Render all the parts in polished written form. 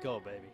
go, baby.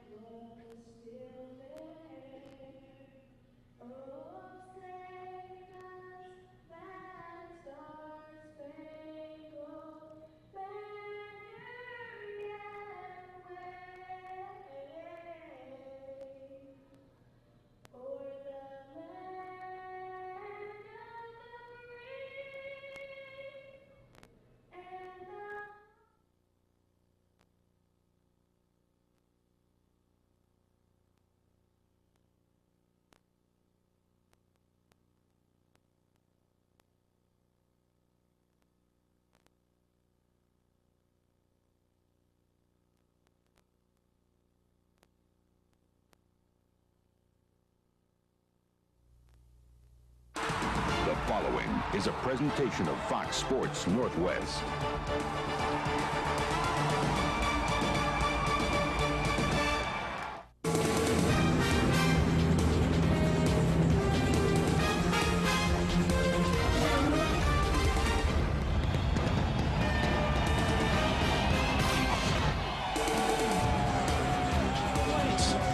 The following is a presentation of Fox Sports Northwest.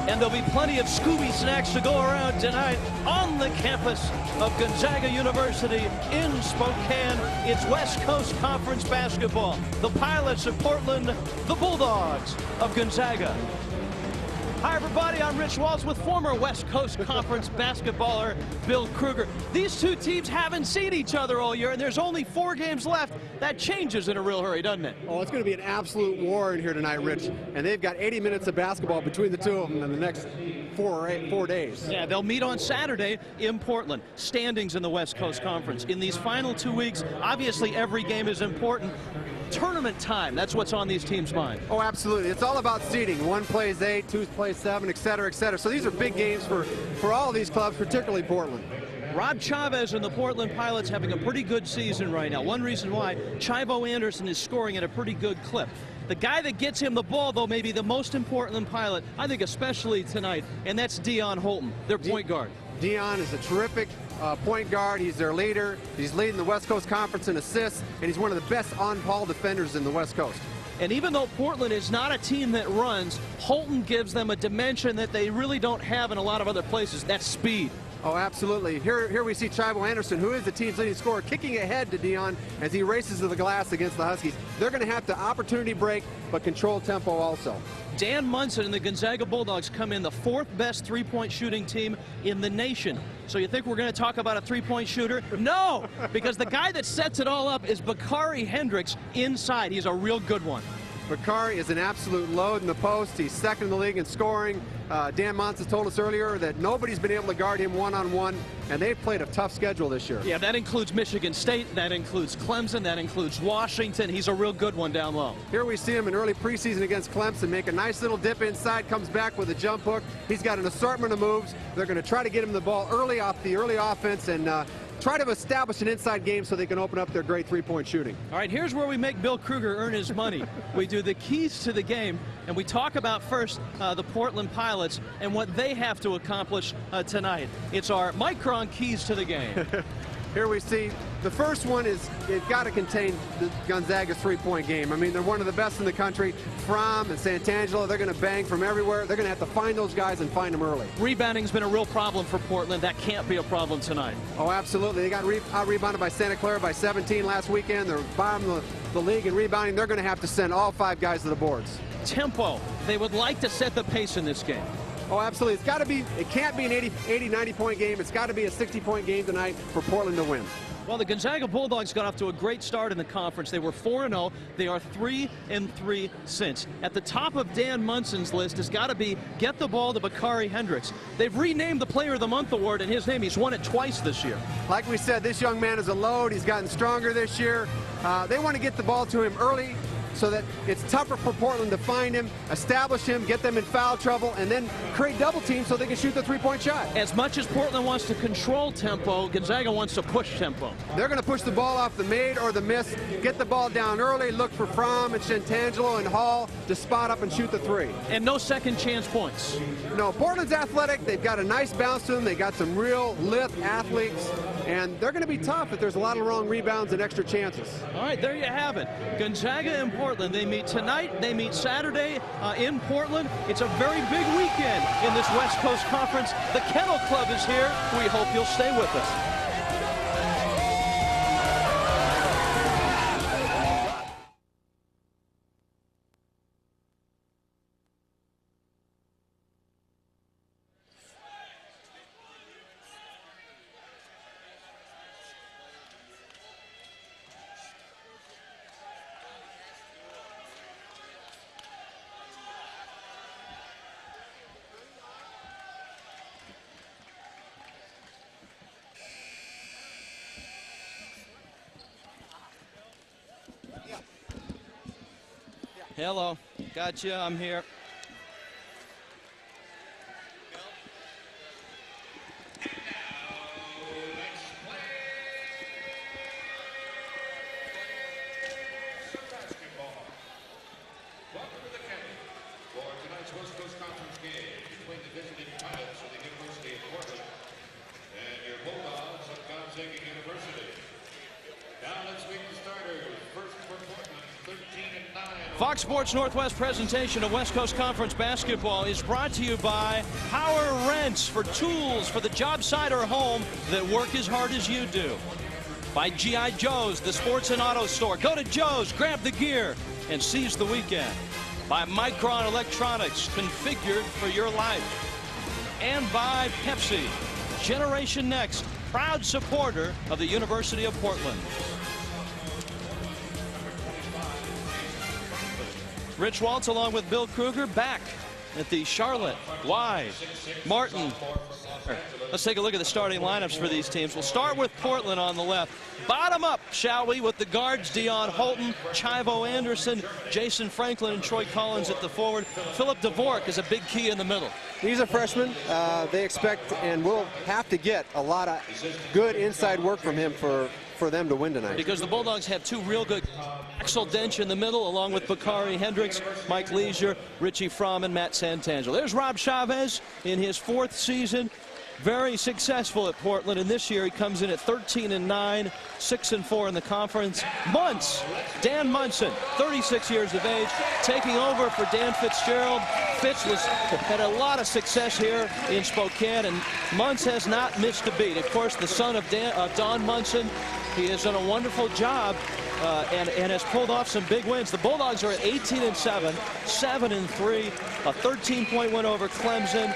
And there'll be plenty of Scooby snacks to go around tonight on the campus of Gonzaga University in Spokane. It's West Coast Conference basketball. The Pilots of Portland, the Bulldogs of Gonzaga. Hi, everybody. I'm Rich Walls with former West Coast Conference basketballer Bill Kruger. These two teams haven't seen each other all year, and there's only 4 games left. That changes in a real hurry, doesn't it? Oh, it's going to be an absolute war in here tonight, Rich. And they've got 80 minutes of basketball between the two of them in the next 4 days. Yeah, they'll meet on Saturday in Portland. Standings in the West Coast Conference. In these final 2 weeks, obviously every game is important. Tournament time, that's what's on these teams' mind. Oh, absolutely. It's all about seeding. 1 plays 8, 2 plays 7, et cetera, et cetera. So these are big games for all of these clubs, particularly Portland. Rob Chavez and the Portland Pilots having a pretty good season right now. One reason why, Chivo Anderson is scoring at a pretty good clip. The guy that gets him the ball, though, may be the most important Pilot, I think especially tonight, and that's Dion Holton, their point guard. Dion is a terrific point guard. He's their leader. He's leading the West Coast Conference in assists, and he's one of the best on-ball defenders in the West Coast. And even though Portland is not a team that runs, Holton gives them a dimension that they really don't have in a lot of other places. That's speed. Oh, absolutely. Here we see Chivo Anderson, who is the team's leading scorer, kicking ahead to Dion as he races to the glass against the Huskies. They're going to have to opportunity break, but control tempo also. Dan Munson and the Gonzaga Bulldogs come in the 4th best three-point shooting team in the nation. So you think we're going to talk about a three-point shooter? No, because the guy that sets it all up is Bakari Hendricks inside. He's a real good one. Bakari is an absolute load in the post. He's second in the league in scoring. Dan Monson told us earlier that nobody's been able to guard him one-on-one, and they've played a tough schedule this year. Yeah, that includes Michigan State, that includes Clemson, that includes Washington. He's a real good one down low. Here we see him in early preseason against Clemson make a nice little dip inside, comes back with a jump hook. He's got an assortment of moves. They're going to try to get him the ball early off the early offense and try to establish an inside game so they can open up their great three-point shooting. All right, here's where we make Bill Kruger earn his money. We do the keys to the game, and we talk about first the Portland Pilots and what they have to accomplish tonight. It's our Micron keys to the game. Here we see the first one is it's got to contain the Gonzaga three-point game. I mean, they're one of the best in the country. Fromm and Santangelo, they're going to bang from everywhere. They're going to have to find those guys and find them early. Rebounding's been a real problem for Portland. That can't be a problem tonight. Oh, absolutely. They got out-rebounded by Santa Clara by 17 last weekend. They're bottom the league in rebounding. They're going to have to send all 5 guys to the boards. Tempo. They would like to set the pace in this game. Oh, absolutely. It's got to be, it can't be an 80, 90-point game. It's got to be a 60-point game tonight for Portland to win. Well, the Gonzaga Bulldogs got off to a great start in the conference. They were 4-0. They are 3-3 since. At the top of Dan Munson's list has got to be get the ball to Bakari Hendricks. They've renamed the Player of the Month award in his name. He's won it twice this year. Like we said, this young man is a load. He's gotten stronger this year. They want to get the ball to him early so that it's tougher for Portland to find him, establish him, get them in foul trouble, and then create double teams so they can shoot the three-point shot. As much as Portland wants to control tempo, Gonzaga wants to push tempo. They're going to push the ball off the made or the miss, get the ball down early, look for Fromm and Santangelo and Hall to spot up and shoot the three. And no second chance points. No, Portland's athletic. They've got a nice bounce to them. They got some real lithe athletes, and they're going to be tough if there's a lot of wrong rebounds and extra chances. All right, there you have it. Gonzaga and Portland. They meet tonight. They meet Saturday in Portland. It's a very big weekend in this West Coast Conference. The Kennel Club is here. We hope you'll stay with us. Hello, gotcha, I'm here. Welcome to the Kennel for tonight's West Coast Conference game between the visiting Pilots of the University of Portland and your Bulldogs of Gonzaga University. Now let's meet the starters. First for Portland, 13-9. Fox Sports Northwest presentation of West Coast Conference basketball is brought to you by Power Rents, for tools for the job site or home that work as hard as you do. By G.I. Joe's, the sports and auto store. Go to Joe's, grab the gear, and seize the weekend. By Micron Electronics, configured for your life. And by Pepsi, Generation Next, proud supporter of the University of Portland. Rich Waltz along with Bill Kruger back at the Charlotte Y Martin. Let's take a look at the starting lineups for these teams. We'll start with Portland on the left. Bottom up, shall we, with the guards Dion Holton, Chivo Anderson, Jason Franklin, and Troy Collins at the forward. Philip Dvorak is a big key in the middle. He's a freshman. They expect and will have to get a lot of good inside work from him for them to win tonight. Because the Bulldogs have two real good. Axel Dench in the middle, along with Bakari Hendricks, Mike Leisure, Richie Fromm, and Matt Santangelo. There's Rob Chavez in his fourth season. Very successful at Portland, and this year he comes in at 13-9, 6-4 in the conference. Dan Munson, 36 years of age, taking over for Dan Fitzgerald. Fitz had a lot of success here in Spokane, and Muntz has not missed a beat. Of course, the son of Don Munson, he has done a wonderful job and has pulled off some big wins. The Bulldogs are at 18-7, 7-3, a 13-point win over Clemson,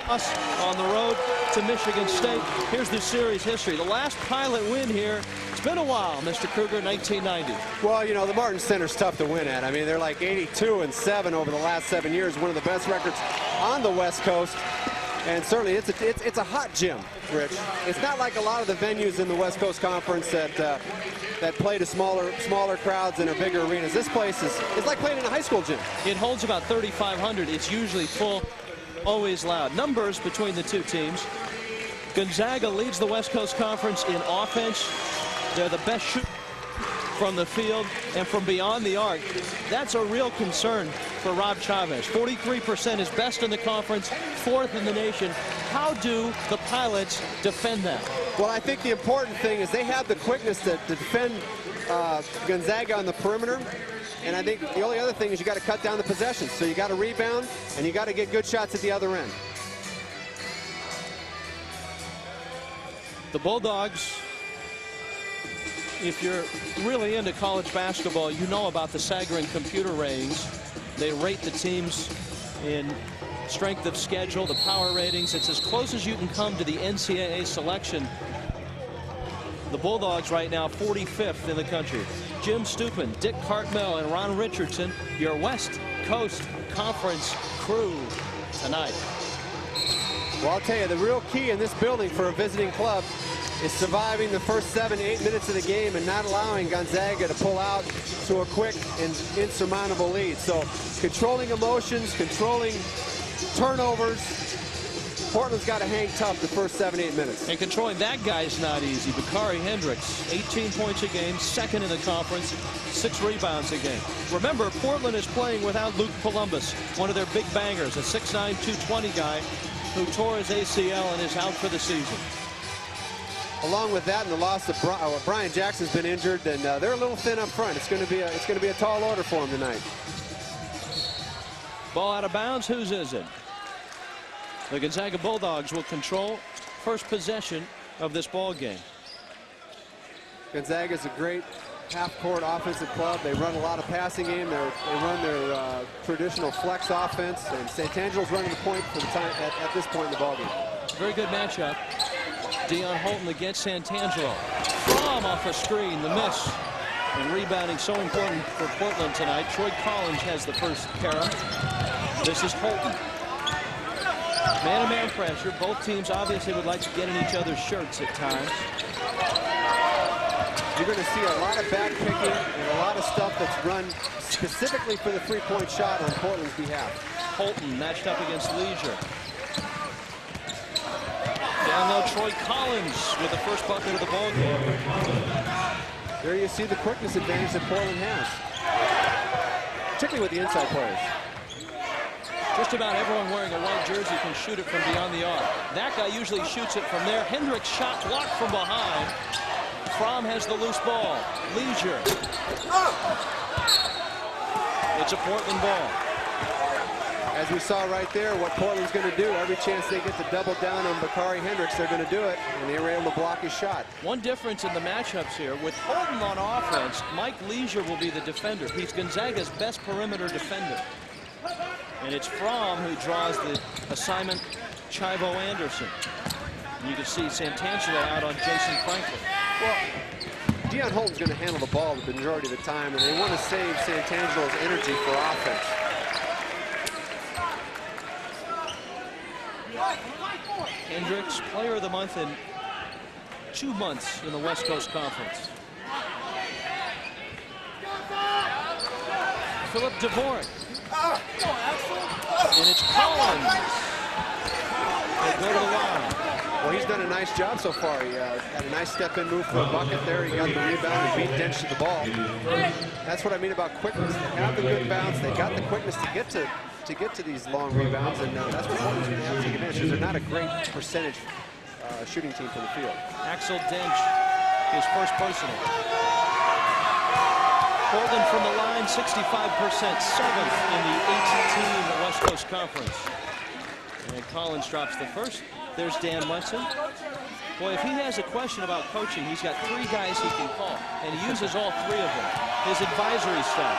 on the road to Michigan State. Here's the series history. The last Pilot win here, it's been a while, Mr. Kruger, 1990. Well, you know, the Martin Center's tough to win at. I mean, they're like 82-7 over the last 7 years, one of the best records on the West Coast. And certainly it's a hot gym, Rich. It's not like a lot of the venues in the West Coast Conference that play to smaller crowds and are bigger arenas. This place is like playing in a high school gym. It holds about 3,500. It's usually full, always loud. Numbers between the two teams. Gonzaga leads the West Coast Conference in offense. They're the best shooter from the field and from beyond the arc. That's a real concern for Rob Chavez. 43% is best in the conference, fourth in the nation. How do the Pilots defend that? Well, I think the important thing is they have the quickness to defend Gonzaga on the perimeter. And I think the only other thing is you got to cut down the possessions. So you got to rebound and you got to get good shots at the other end. The Bulldogs, if you're really into college basketball, you know about the Sagarin computer ratings. They rate the teams in strength of schedule, the power ratings. It's as close as you can come to the NCAA selection. The Bulldogs right now 45th in the country. Jim Stupin, Dick Cartmel, and Ron Richardson, your West Coast Conference crew tonight. Well, I'll tell you, the real key in this building for a visiting club is surviving the first 7-8 minutes of the game and not allowing Gonzaga to pull out to a quick and insurmountable lead. So controlling emotions, controlling turnovers. Portland's got to hang tough the first 7-8 minutes. And controlling that guy's not easy. Bakari Hendricks, 18 points a game, second in the conference, 6 rebounds a game. Remember, Portland is playing without Luke Columbus, one of their big bangers, a 6'9", 220 guy who tore his ACL and is out for the season. Along with that and the loss of Brian Jackson's been injured, and they're a little thin up front. It's going to be a tall order for them tonight. Ball out of bounds. Whose is it? The Gonzaga Bulldogs will control first possession of this ball game. Gonzaga is a great half-court offensive club. They run a lot of passing game. They run their traditional flex offense, and Santangelo's running the point for the time at this point in the ball game. Very good matchup. Dion Holton against Santangelo. From off a screen, the miss. And rebounding so important for Portland tonight. Troy Collins has the first carom. This is Holton. Man-to-man pressure. Both teams obviously would like to get in each other's shirts at times. You're going to see a lot of back picking and a lot of stuff that's run specifically for the three-point shot on Portland's behalf. Holton matched up against Leisure. Down low, Troy Collins with the first bucket of the ball game. There you see the quickness advantage that Portland has, particularly with the inside players. Just about everyone wearing a white jersey can shoot it from beyond the arc. That guy usually shoots it from there. Hendricks shot blocked from behind. Fromm has the loose ball. Leisure. It's a Portland ball. As we saw right there, what Portland's going to do, every chance they get to double down on Bakari Hendricks, they're going to do it, and they were able to block his shot. One difference in the matchups here, with Holton on offense, Mike Leisure will be the defender. He's Gonzaga's best perimeter defender. And it's Fromm who draws the assignment, Chivo Anderson. And you can see Santangelo out on Jason Franklin. Well, Dion Holton's going to handle the ball the majority of the time, and they want to save Santangelo's energy for offense. Hendricks, player of the month in 2 months in the West Coast Conference. Philip Dvorak. And it's Collins. They go to the line. Well, he's done a nice job so far. He had a nice step-in move for a bucket there. He got the rebound and beat Dench to the ball. That's what I mean about quickness. They have the good bounce. They got the quickness to get to these long rebounds, and that's what Portland's going to have to take advantage of. They're not a great percentage shooting team from the field. Axel Dench, his first personal. Portland from the line, 65%, 7th in the AT-team West Coast Conference. And Collins drops the first. There's Dan Munson. Boy, if he has a question about coaching, he's got 3 guys he can call, and he uses all 3 of them. His advisory staff.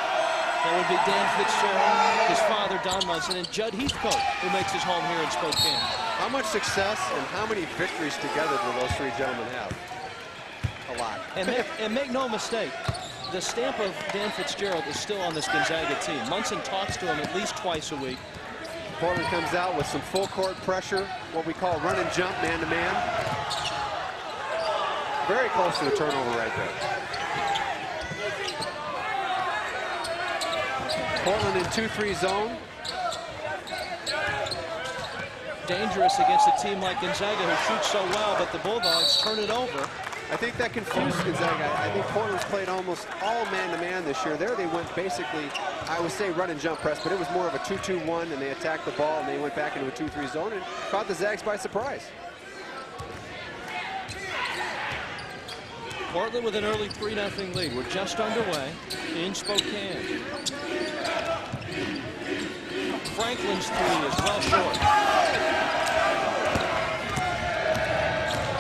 That would be Dan Fitzgerald, his father, Don Munson, and Judd Heathcote, who makes his home here in Spokane. How much success and how many victories together do those 3 gentlemen have? A lot. And make no mistake, the stamp of Dan Fitzgerald is still on this Gonzaga team. Munson talks to him at least twice a week. Portland comes out with some full court pressure, what we call run and jump man-to-man. Very close to a turnover right there. Portland in 2-3 zone. Dangerous against a team like Gonzaga who shoots so well, but the Bulldogs turn it over. I think that confused Gonzaga. I think Portland's played almost all man-to-man this year. There they went basically, I would say run and jump press, but it was more of a 2-2-1, and they attacked the ball, and they went back into a 2-3 zone and caught the Zags by surprise. Portland with an early 3-0 lead. We're just underway in Spokane. Franklin's 3 is well short.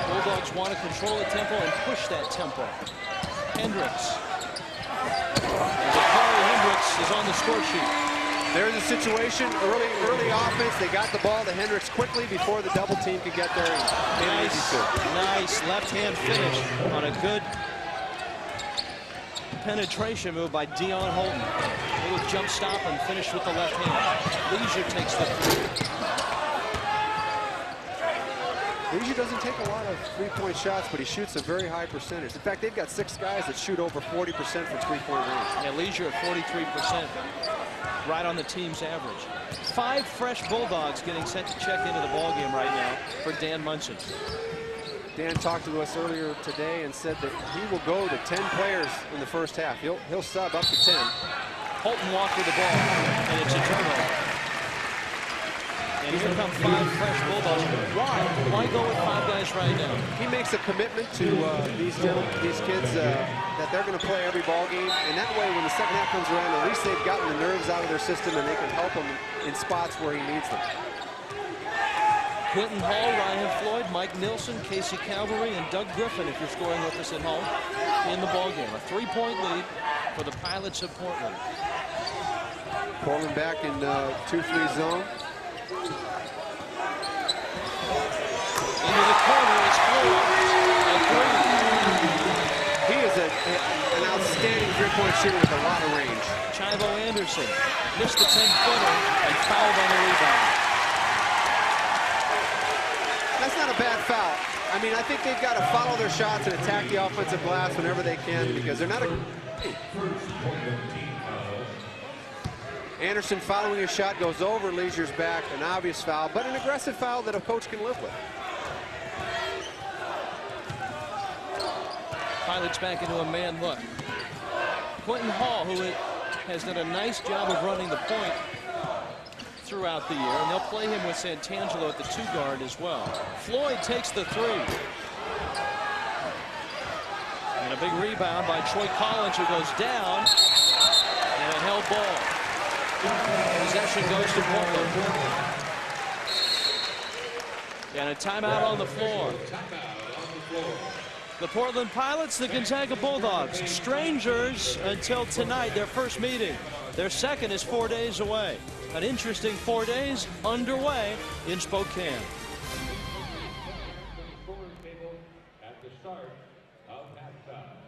Bulldogs want to control the tempo and push that tempo. Hendricks. Bakari Hendricks is on the score sheet. There's a situation, early offense. They got the ball to Hendricks quickly before the double team could get there. Nice left-hand finish on a good penetration move by Dion Holton. A little jump stop and finish with the left hand. Leisure takes the 3. Leisure doesn't take a lot of three-point shots, but he shoots a very high percentage. In fact, they've got 6 guys that shoot over 40% from three-point range. Yeah, Leisure at 43%, right on the team's average. 5 fresh Bulldogs getting set to check into the ballgame right now for Dan Munson. Dan talked to us earlier today and said that he will go to 10 players in the first half. He'll sub up to 10. Holton walked with the ball, and it's a turnover. And here come 5 fresh Bulldogs. Why go with 5 guys right now? He makes a commitment to these kids that they're going to play every ball game, and that way when the second half comes around, at least they've gotten the nerves out of their system and they can help him in spots where he needs them. Quentin Hall, Ryan Floyd, Mike Nilsson, Casey Calvary, and Doug Griffin, if you're scoring with us at home, in the ball game. A 3-point lead for the Pilots of Portland. Portland back in 2-3 zone. Into the corner is Floyd. A 3. He is an outstanding three-point shooter with a lot of range. Chivo Anderson missed the 10-footer and fouled on the rebound. That's not a bad foul. I mean, I think they've got to follow their shots and attack the offensive glass whenever they can because they're not a... Anderson following his shot goes over Leisure's back, an obvious foul, but an aggressive foul that a coach can live with. Pilots back into a man look. Quentin Hall, who has done a nice job of running the point throughout the year, and they'll play him with Santangelo at the 2 guard as well. Floyd takes the 3. And a big rebound by Troy Collins, who goes down, and a held ball. Possession goes to Portland. And a timeout on the floor. The Portland Pilots, the Gonzaga Bulldogs, strangers until tonight, their first meeting. Their second is 4 days away. An interesting 4 days underway in Spokane. At the start of halftime.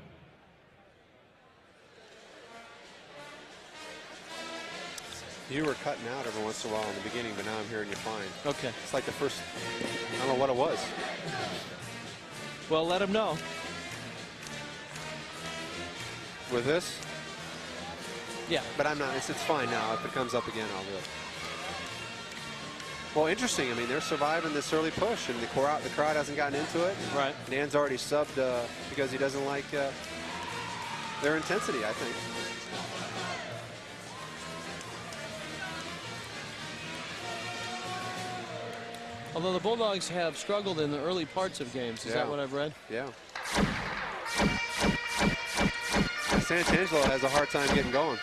You were cutting out every once in a while in the beginning, but now I'm hearing you fine. Okay. It's like the first, I don't know what it was. Well, let them know. With this? Yeah. But I'm not, it's fine now. If it comes up again, I'll do it. Well, interesting. I mean, they're surviving this early push, and the crowd hasn't gotten into it. Right. Dan's already subbed because he doesn't like their intensity, I think. Although the Bulldogs have struggled in the early parts of games. Is that what I've read? Yeah. Santangelo has a hard time getting going.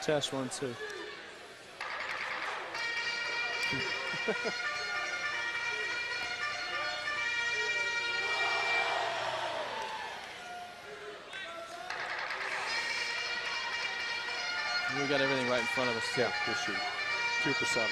Test 1, 2. We got everything right in front of us. Yeah, good shoot. 2 for 7.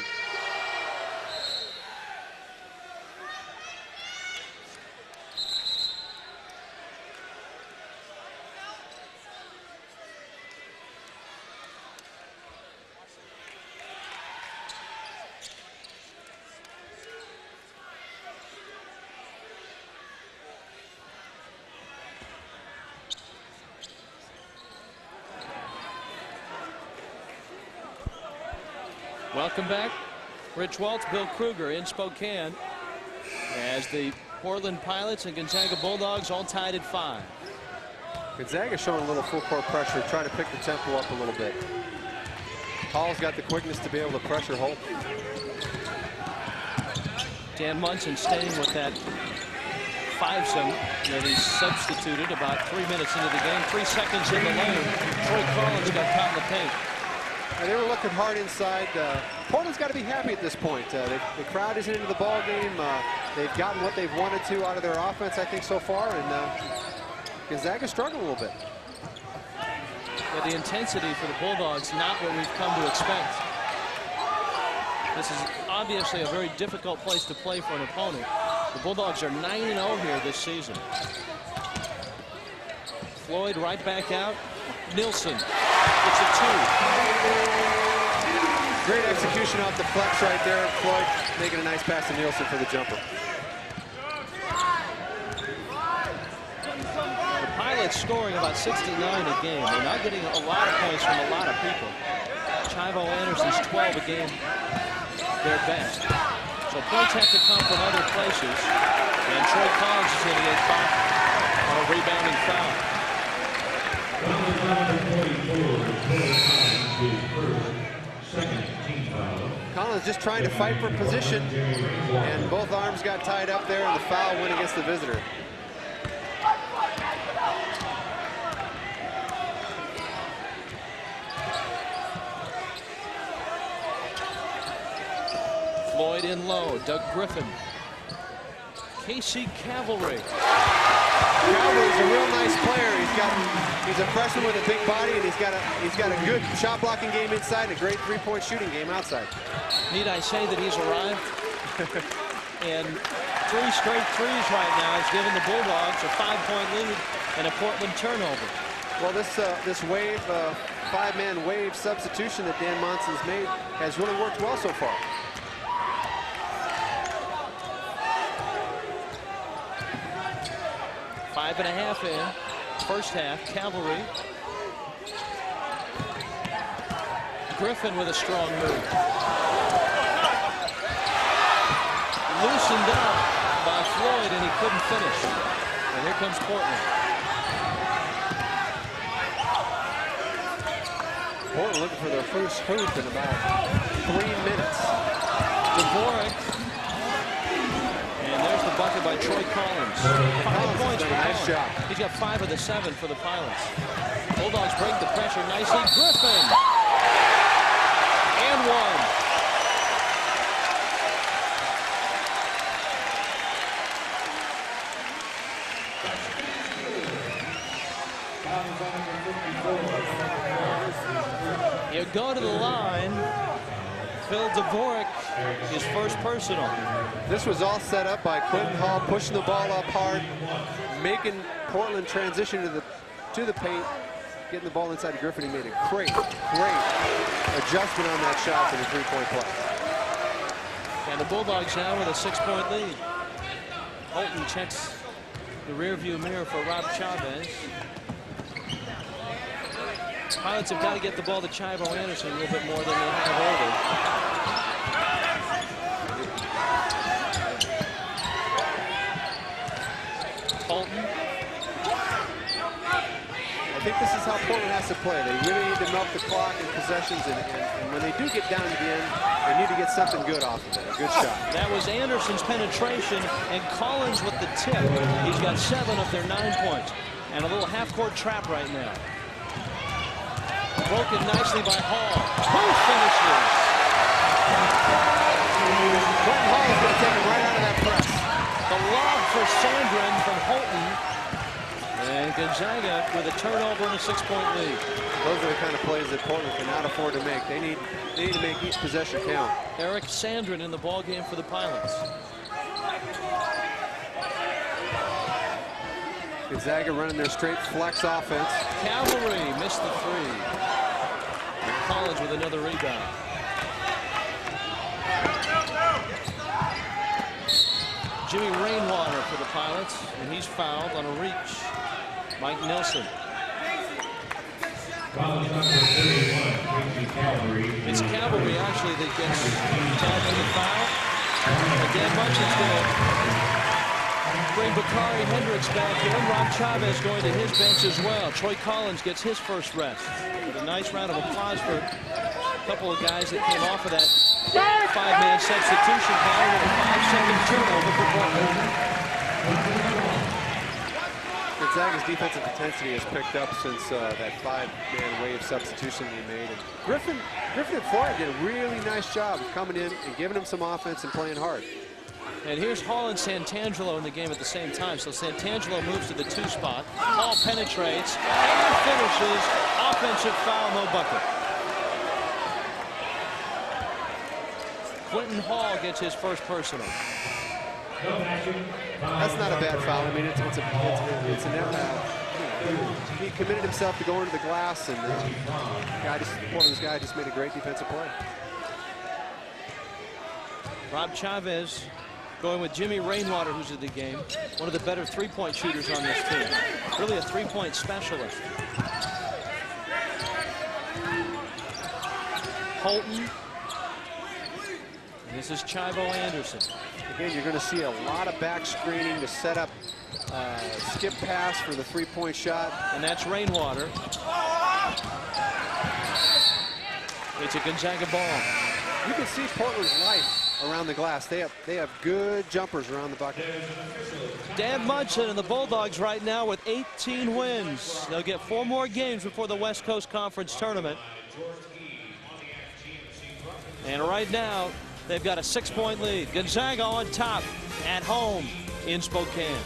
Welcome back. Rich Waltz, Bill Kruger in Spokane as the Portland Pilots and Gonzaga Bulldogs all tied at 5. Gonzaga showing a little full court pressure, trying to pick the tempo up a little bit. Hall's got the quickness to be able to pressure Holt. Dan Munson staying with that 5-some that he substituted about 3 minutes into the game. 3 seconds in the lane. Troy Collins got caught in the paint. They were looking hard inside. Portland's got to be happy at this point. The crowd isn't into the ball game. They've gotten what they've wanted to out of their offense, I think, so far. And Gonzaga struggled a little bit. Yeah, the intensity for the Bulldogs, not what we've come to expect. This is obviously a very difficult place to play for an opponent. The Bulldogs are 9-0 here this season. Floyd right back out. Nilsson. It's a 2. Great execution off the flex right there. Floyd making a nice pass to Nilsson for the jumper. The Pilots scoring about 69 a game. They're not getting a lot of points from a lot of people. Chivo Anderson's 12 a game. Their best. So points have to come from other places. And Troy Collins is going to get fouled on a rebounding foul. Collins just trying to fight for position, and both arms got tied up there, and the foul went against the visitor. Floyd in low. Doug Griffin. KC Cavalry. Cavalry's a real nice player. He's a freshman with a big body, and he's got a good shot blocking game inside and a great three-point shooting game outside. Need I say that he's arrived? And 3 straight threes right now has given the Bulldogs a 5-point lead and a Portland turnover. Well, this wave, 5-man wave substitution that Dan Monson's made has really worked well so far. Five and a half in. First half, Cavalry. Griffin with a strong move. Loosened up by Floyd, and he couldn't finish. And here comes Portland. Portland looking for their first hoop in about 3 minutes. Dvorak. And there's the bucket by Troy Collins. 5 points for nice shot. He's got 5 of the 7 for the Pilots. Bulldogs break the pressure nicely. Griffin. And one. He'll go to the line. Phil Dvorak, his first personal. This was all set up by Quentin Hall pushing the ball up hard, making Portland transition to the paint, getting the ball inside of Griffin. He made a great adjustment on that shot for the three-point play. And the Bulldogs now with a 6-point lead. Holton checks the rearview mirror for Rob Chavez. Pilots have got to get the ball to Chivo Anderson a little bit more than they have early. Holton. I think this is how Portland has to play. They really need to milk the clock and possessions, and when they do get down to the end, they need to get something good off of it, a good shot. That was Anderson's penetration, and Collins with the tip. He's got 7 of their 9 points. And a little half-court trap right now. Broken nicely by Hall. Who finishes? Quentin Hall is going to take him right out of that press. The lob for Sandrin from Holton. And Gonzaga with a turnover and a 6-point lead. Those are the kind of plays that Portland cannot afford to make. They need to make each possession count. Eric Sandrin in the ball game for the Pilots. Gonzaga running their straight flex offense. Cavalry missed the 3. And Collins with another rebound. Jimmy Rainwater for the Pilots, and he's fouled on a reach. Mike Nelson. It's Cavalry actually that gets tagged in the foul. But Dan Munchin's going to bring Bakari Hendricks back in. Rob Chavez going to his bench as well. Troy Collins gets his first rest. With a nice round of applause for a couple of guys that came off of that 5-man substitution power with a 5-second turnover for Portland. Gonzaga's defensive intensity has picked up since that 5-man wave substitution we made. And Griffin and Floyd did a really nice job of coming in and giving him some offense and playing hard. And here's Hall and Santangelo in the game at the same time. So Santangelo moves to the 2 spot. Hall penetrates and finishes. Offensive foul, no bucket. Quentin Hall gets his first personal. That's not a bad foul. I mean, he committed himself to going to the glass, and Portland's guy just made a great defensive play. Rob Chavez going with Jimmy Rainwater, who's in the game. One of the better 3-point shooters on this team. Really a 3-point specialist. Holton. This is Chivo Anderson. Again, you're going to see a lot of back screening to set up skip pass for the 3-point shot. And that's Rainwater. It's a Gonzaga ball. You can see Portland's life around the glass. They have good jumpers around the bucket. Dan Munson and the Bulldogs right now with 18 wins. They'll get 4 more games before the West Coast Conference Tournament. And right now, they've got a 6-point lead. Gonzaga on top at home in Spokane.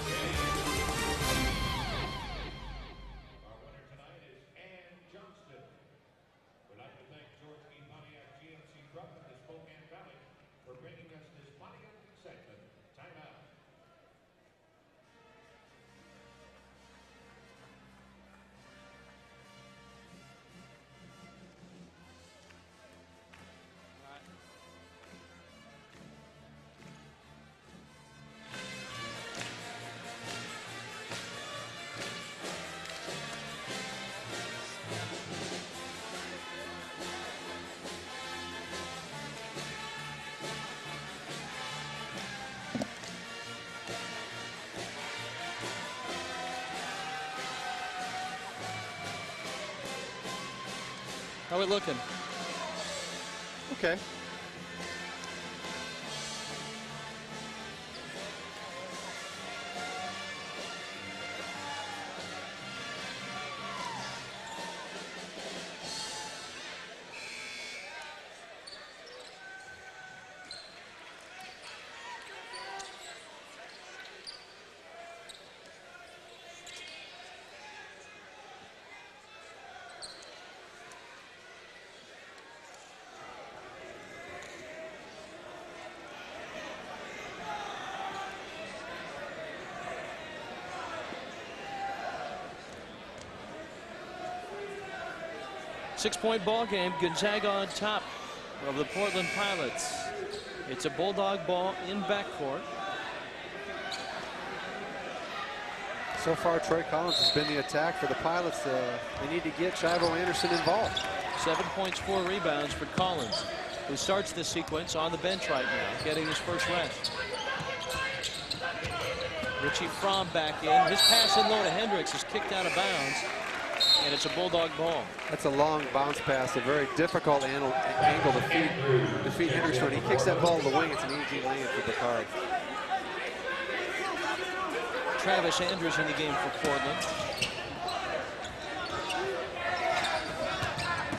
How are we looking? Okay. Six-point ball game. Gonzaga on top of the Portland Pilots. It's a Bulldog ball in backcourt. So far, Troy Collins has been the attack for the Pilots. They need to get Shivo Anderson involved. 7 points, 4 rebounds for Collins, who starts this sequence on the bench right now, getting his first rest. Richie Fromm back in. His pass in low to Hendricks is kicked out of bounds, and it's a Bulldog ball. That's a long bounce pass, a very difficult angle to feed Hendricks. When he kicks that ball to the wing, it's an easy lane for Bakari. Travis Andrews in the game for Portland.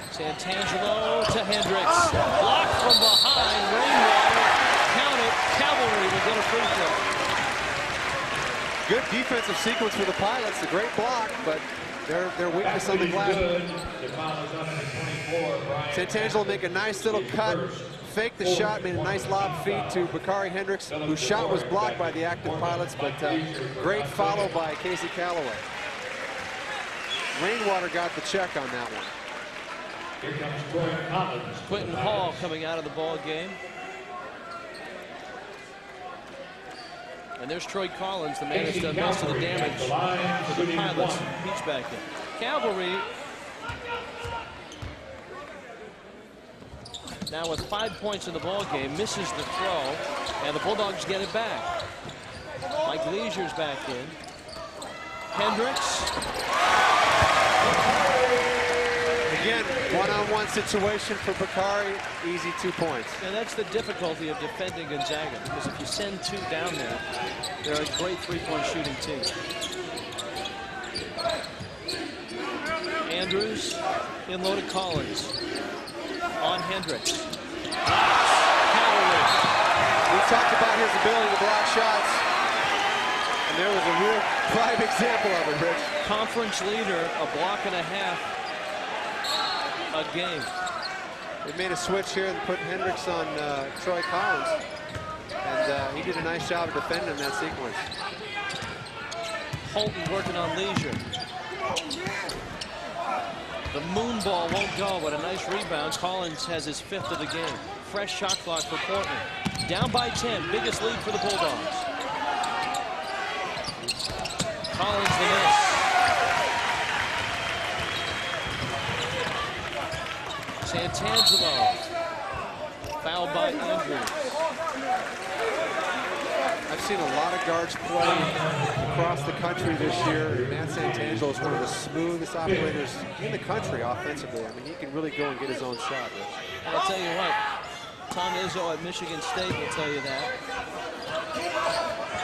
Santangelo to Hendricks. Blocked from behind. Rainwater. Count it. Cavalry will get a free throw. Good defensive sequence for the Pilots. A great block, but their weakness on the glass. Santangelo make a nice little cut, fake the shot, made a nice lob feed to Bakari Hendricks, whose shot was blocked by the active Pilots, but great follow by Casey Calloway. Rainwater got the check on that one. Here comes Collins. Quentin Hall coming out of the ball game. And there's Troy Collins, the man that's done most of the damage for the Pilots. He's back in. Cavalry now with 5 points in the ball game, misses the throw, and the Bulldogs get it back. Mike Leisure's back in. Hendricks. Again, one-on-one situation for Bakari, easy 2 points. And that's the difficulty of defending Gonzaga, because if you send 2 down there, they're a great three-point shooting team. Andrews in low to Collins. On Hendricks. Cavalry. We talked about his ability to block shots, and there was a real prime example of it, Rich. Conference leader, a block and a half a game. They made a switch here and put Hendricks on Troy Collins, and he did a nice job of defending that sequence. Holton working on Leisure. The moon ball won't go, but a nice rebound. Collins has his 5th of the game. Fresh shot clock for Portland. Down by 10, biggest lead for the Bulldogs. Collins the miss. Santangelo. Fouled by Andrews. I've seen a lot of guards play across the country this year. Matt Santangelo is one of the smoothest operators in the country offensively. I mean, he can really go and get his own shot, Rich. And I'll tell you what, Tom Izzo at Michigan State will tell you that.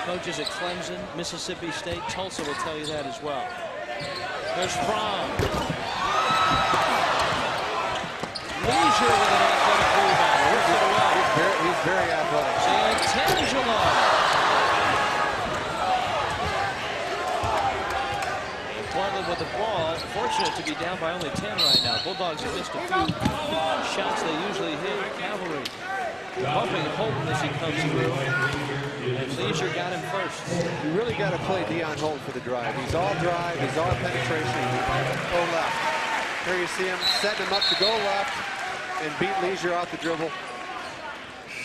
Coaches at Clemson, Mississippi State, Tulsa will tell you that as well. There's Fromm. Leisure with an athletic rebound. He's very athletic. Santangelo. Portland with the ball, fortunate to be down by only 10 right now. Bulldogs have missed a few shots they usually hit. Cavalry bumping Holton as he comes through. And Leisure got him first. You really got to play Deion Holton for the drive. He's all drive, he's all penetration. Go left. Here you see him setting him up to go left and beat Leisure off the dribble.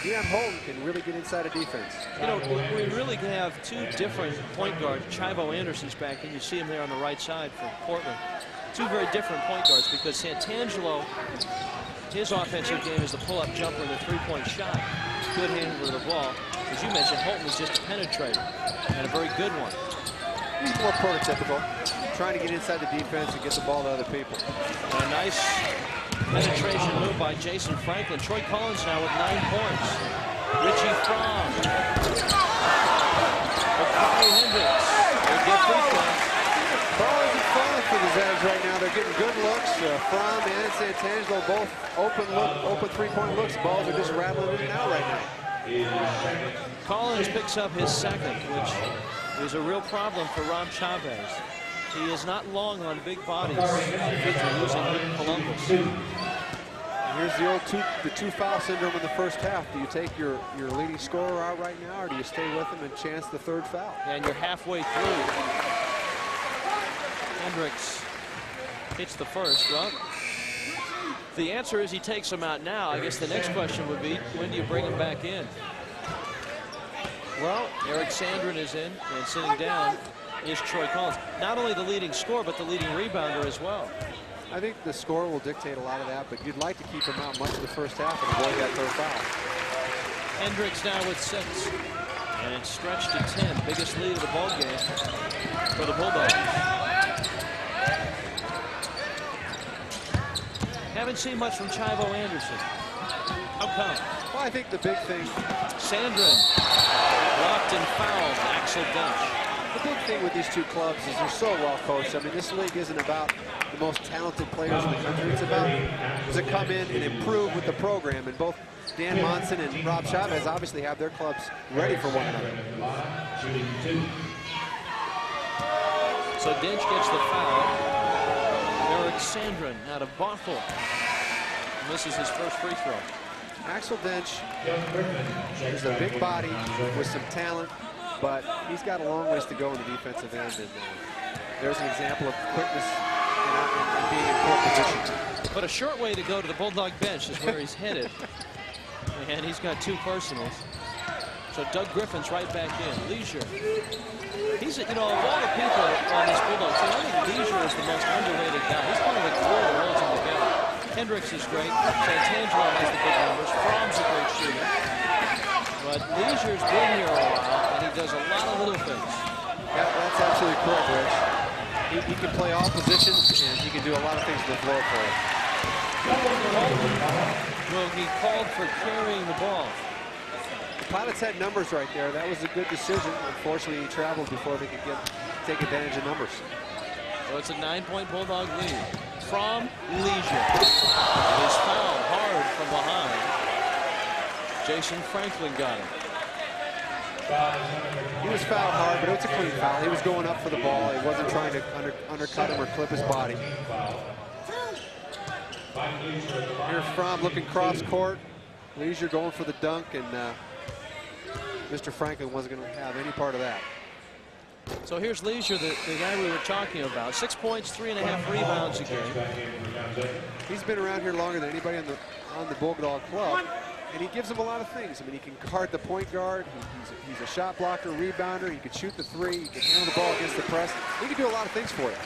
Deion Holton can really get inside a defense. You know, we really have two different point guards. Chivo Anderson's back, and you see him there on the right side for Portland. Two very different point guards because Santangelo, his offensive game is the pull-up jumper and the three-point shot. Good handler of the ball. As you mentioned, Holton is just a penetrator and a very good one. He's more prototypical, trying to get inside the defense and get the ball to other people. And a nice penetration move by Jason Franklin. Troy Collins now with 9 points. Richie Fromm. Hendricks. They get free throws. Ball isn't falling for the Zags right now. They're getting good looks. Fromm and Santangelo both open three-point looks. Balls are just rattling in and out right now. Collins picks up his second, which is a real problem for Rob Chavez. He is not long on big bodies after losing Columbus. Here's the two foul syndrome in the first half. Do you take your leading scorer out right now, or do you stay with him and chance the third foul? And you're halfway through. Hendricks hits the first. Well, the answer is he takes him out now. I guess the next question would be, when do you bring him back in? Well, Eric Sandrin is in, and sitting down is Troy Collins. Not only the leading scorer, but the leading rebounder as well. I think the score will dictate a lot of that, but you'd like to keep him out much of the first half and avoid that third foul. Hendricks now with 6. And it's stretched to 10. Biggest lead of the ball game for the Bulldogs. Haven't seen much from Chivo Anderson. How come? Well, I think the big thing... Sandrin blocked and fouled Axel Dench. The big thing with these two clubs is they're so well coached. I mean, this league isn't about the most talented players in the country. It's about to come in and improve with the program. And both Dan Monson and Rob Chavez obviously have their clubs ready for one another. So Dench gets the foul. Eric Sandrin out of Bothell misses his first free throw. Axel Dench is a big body with some talent, but he's got a long ways to go in the defensive end. And there's an example of quickness and being in poor position. But a short way to go to the Bulldog bench is where he's headed. And he's got 2 personals. So Doug Griffin's right back in. Leisure. He's, you know, of all the people on this Bulldog team, I think Leisure is the most underrated guy. He's kind of the glue that holds him together. Hendricks is great. Santangelo has the big numbers. Fromm's a great shooter. But Leisure's been here a while, and he does a lot of little things. Yeah, that's absolutely correct, Rich. He can play all positions, and he can do a lot of things to the floor for us. Will be called for carrying the ball. The Pilots had numbers right there. That was a good decision. Unfortunately, he traveled before they could take advantage of numbers. So it's a 9-point Bulldog lead. From Leisure. It is fouled hard from behind. Jason Franklin got him. He was fouled hard, but it was a clean foul. He was going up for the ball. He wasn't trying to undercut him or clip his body. Here's Fromm looking cross court. Leisure going for the dunk, and Mr. Franklin wasn't going to have any part of that. So here's Leisure, the guy we were talking about. 6 points, 3.5 rebounds a game. He's been around here longer than anybody on the Bulldog club, and he gives them a lot of things. I mean, he can guard the point guard. He's a shot blocker, rebounder. He can shoot the 3. He can handle the ball against the press. He can do a lot of things for you.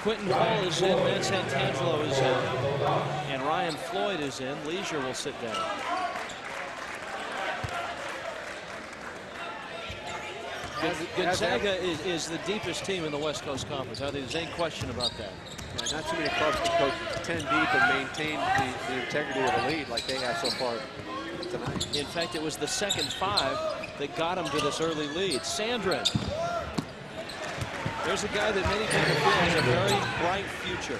Quentin Hall is in, Matt Santangelo is in, and Ryan Floyd is in. Leisure will sit down. Gonzaga is the deepest team in the West Coast Conference. I think there's any question about that. Yeah, not too many clubs can coach 10 deep and maintain the integrity of the lead like they have so far tonight. In fact, it was the second 5 that got him to this early lead. Sandrin. There's a guy that many people feel has a very bright future.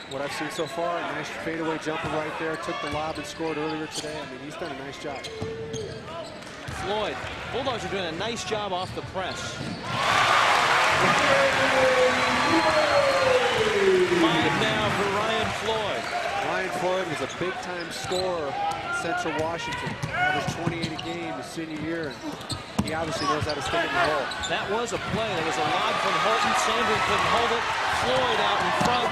What I've seen so far, a nice fadeaway jumper right there. Took the lob and scored earlier today. I mean, he's done a nice job. Floyd. Bulldogs are doing a nice job off the press. 5 now for Ryan Floyd. Ryan Floyd was a big-time scorer in Central Washington. Averaged 28 a game his senior year. And he obviously knows how to stay in the hole. That was a play. There was a lob from Holton. Sandrin couldn't hold it. Floyd out in front.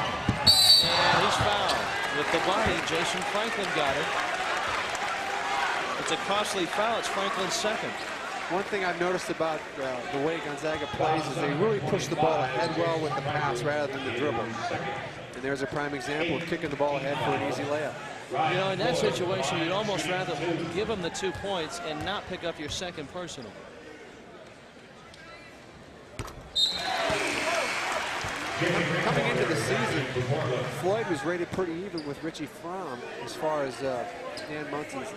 And he's fouled. With the body, Jason Franklin got it. It's a costly foul. It's Franklin's second. One thing I've noticed about the way Gonzaga plays is they really push the ball ahead well with the pass rather than the dribble. And there's a prime example of kicking the ball ahead for an easy layup. You know, in that situation, you'd almost rather give them the 2 points and not pick up your second personal. Coming into the season, Floyd was rated pretty even with Richie Fromm as far as Dan Munson's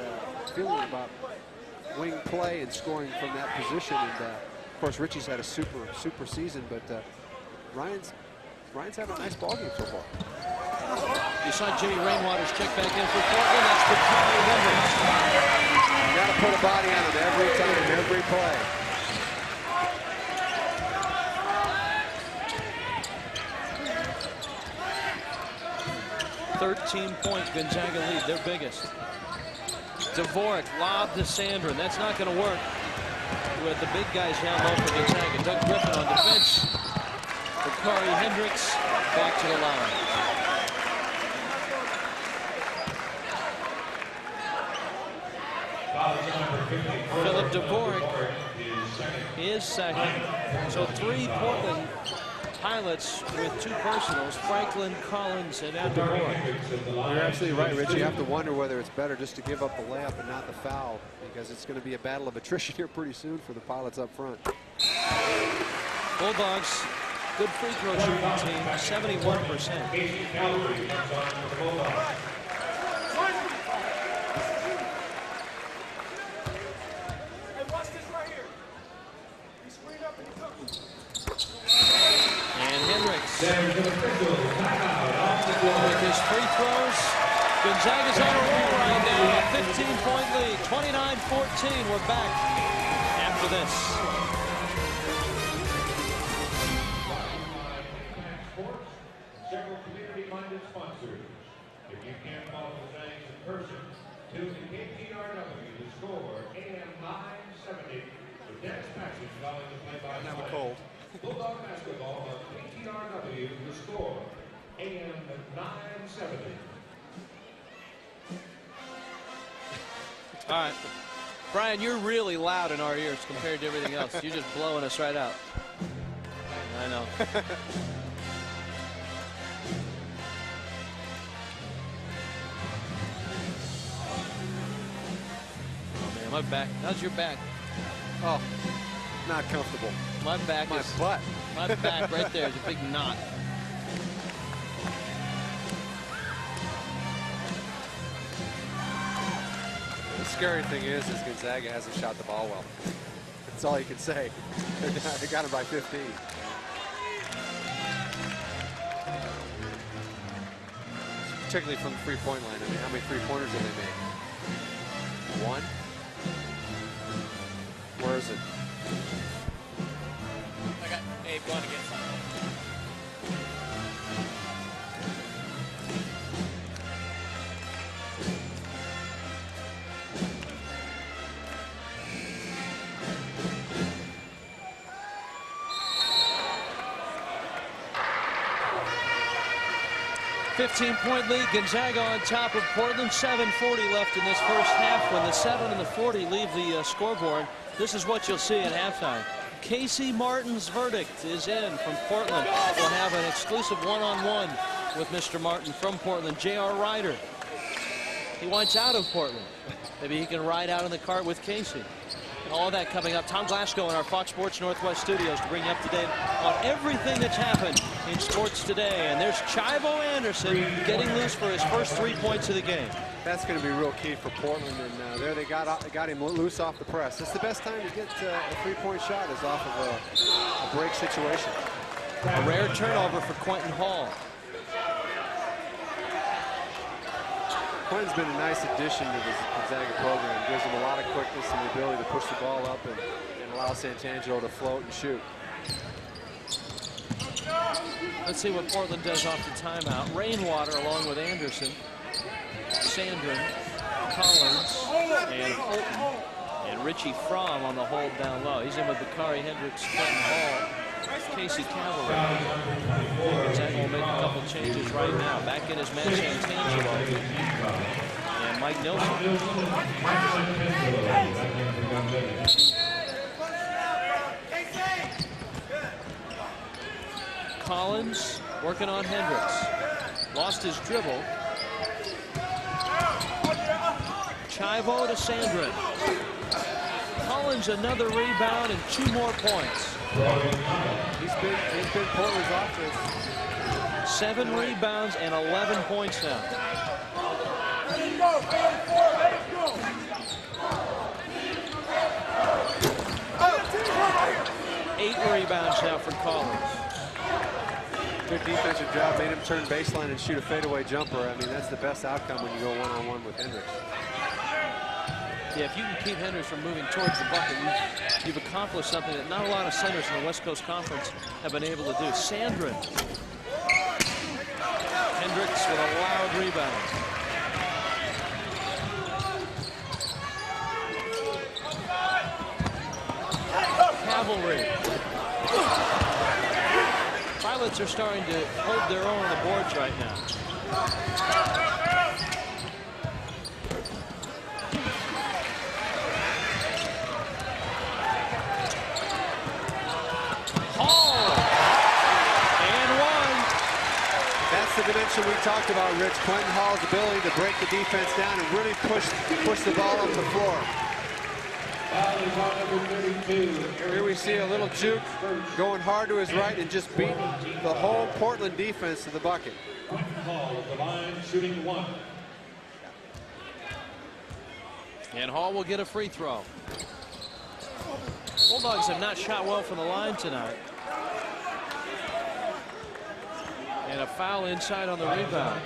feeling about wing play and scoring from that position. And of course, Richie's had a super season, but Ryan's having a nice ball game so far. You saw Jimmy Rainwater's check back in for Portland. That's the Bakari Hendricks. You got to put a body on him every time, every play. .13-point Gonzaga lead, their biggest. Dvorak lob to Sandrin. That's not going to work with the big guys down low for Gonzaga. Doug Griffin on defense. Bakari Hendricks back to the line. Philip Dvorak is second. So 3 Portland pilots with 2 personals, Franklin, Collins, and Dvorak. You're absolutely right, Rich. You have to wonder whether it's better just to give up the layup and not the foul, because it's going to be a battle of attrition here pretty soon for the pilots up front. Bulldogs, good free throw shooting team, 71%. With his free throws, Gonzaga's on a roll right now. A 15-point lead, 29-14. We're back after this. Several community-minded sponsors. If you can't follow the Zags in person, tune to KTRW to score AM 970 with Dex Package following the play-by-play. Have a cold. Bulldog basketball on KTRW to score AM 970. All right. Brian, you're really loud in our ears compared to everything else. You're just blowing us right out. I know. Oh, man, my back. How's your back? Oh, not comfortable. My back My is... butt. My back right there is a big knot. The scary thing is Gonzaga hasn't shot the ball well. That's all you can say. They got him by 15. Particularly from the three-point line. I mean, how many three-pointers have they made? 1? Where is it? I got a one against them. .15-point lead, Gonzaga on top of Portland. 7:40 left in this first half. When the 7 and the 40 leave the scoreboard, this is what you'll see at halftime. Casey Martin's verdict is in from Portland. We'll have an exclusive one-on-one with Mr. Martin from Portland. J.R. Ryder. He wants out of Portland. Maybe he can ride out in the cart with Casey. All that coming up. Tom Glasgow in our Fox Sports Northwest studios to bring you up to date on everything that's happened in sports today. And there's Chivo Anderson getting loose for his first 3 points of the game. That's going to be real key for Portland, and there they got him loose off the press. It's the best time to get a three-point shot is off of a break situation. A rare turnover for Quentin Hall. Quentin's been a nice addition to the Gonzaga program. Gives him a lot of quickness and the ability to push the ball up and allow Santangelo to float and shoot. Let's see what Portland does off the timeout. Rainwater along with Anderson, Sandrin, Collins, and Holton. And Richie Fromm on the hold down low. He's in with Bakari Hendricks, Quentin Hall, Casey Cavalry. Gonzaga will make a couple changes right now. Back in is Matt Santangelo and Mike Nilsson. Collins working on Hendricks. Lost his dribble. Chivo to Sandrin. Collins another rebound and 2 more points. He's been Portland's offense. 7 rebounds and 11 points now. 8 rebounds now for Collins. Good defensive job, made him turn baseline and shoot a fadeaway jumper. I mean, that's the best outcome when you go one-on-one with Hendricks. Yeah, if you can keep Hendricks from moving towards the bucket, you've accomplished something that not a lot of centers in the West Coast Conference have been able to do. Sandrin. Hendricks with a loud rebound. Cavalry. Pilots are starting to hold their own on the boards right now. The dimension we talked about, Rich. Quentin Hall's ability to break the defense down and really push the ball up the floor. Here we see a little juke going hard to his right and just beating the whole Portland defense to the bucket. Hall at the line, shooting 1. And Hall will get a free throw. Bulldogs have not shot well from the line tonight. And a foul inside on the rebound.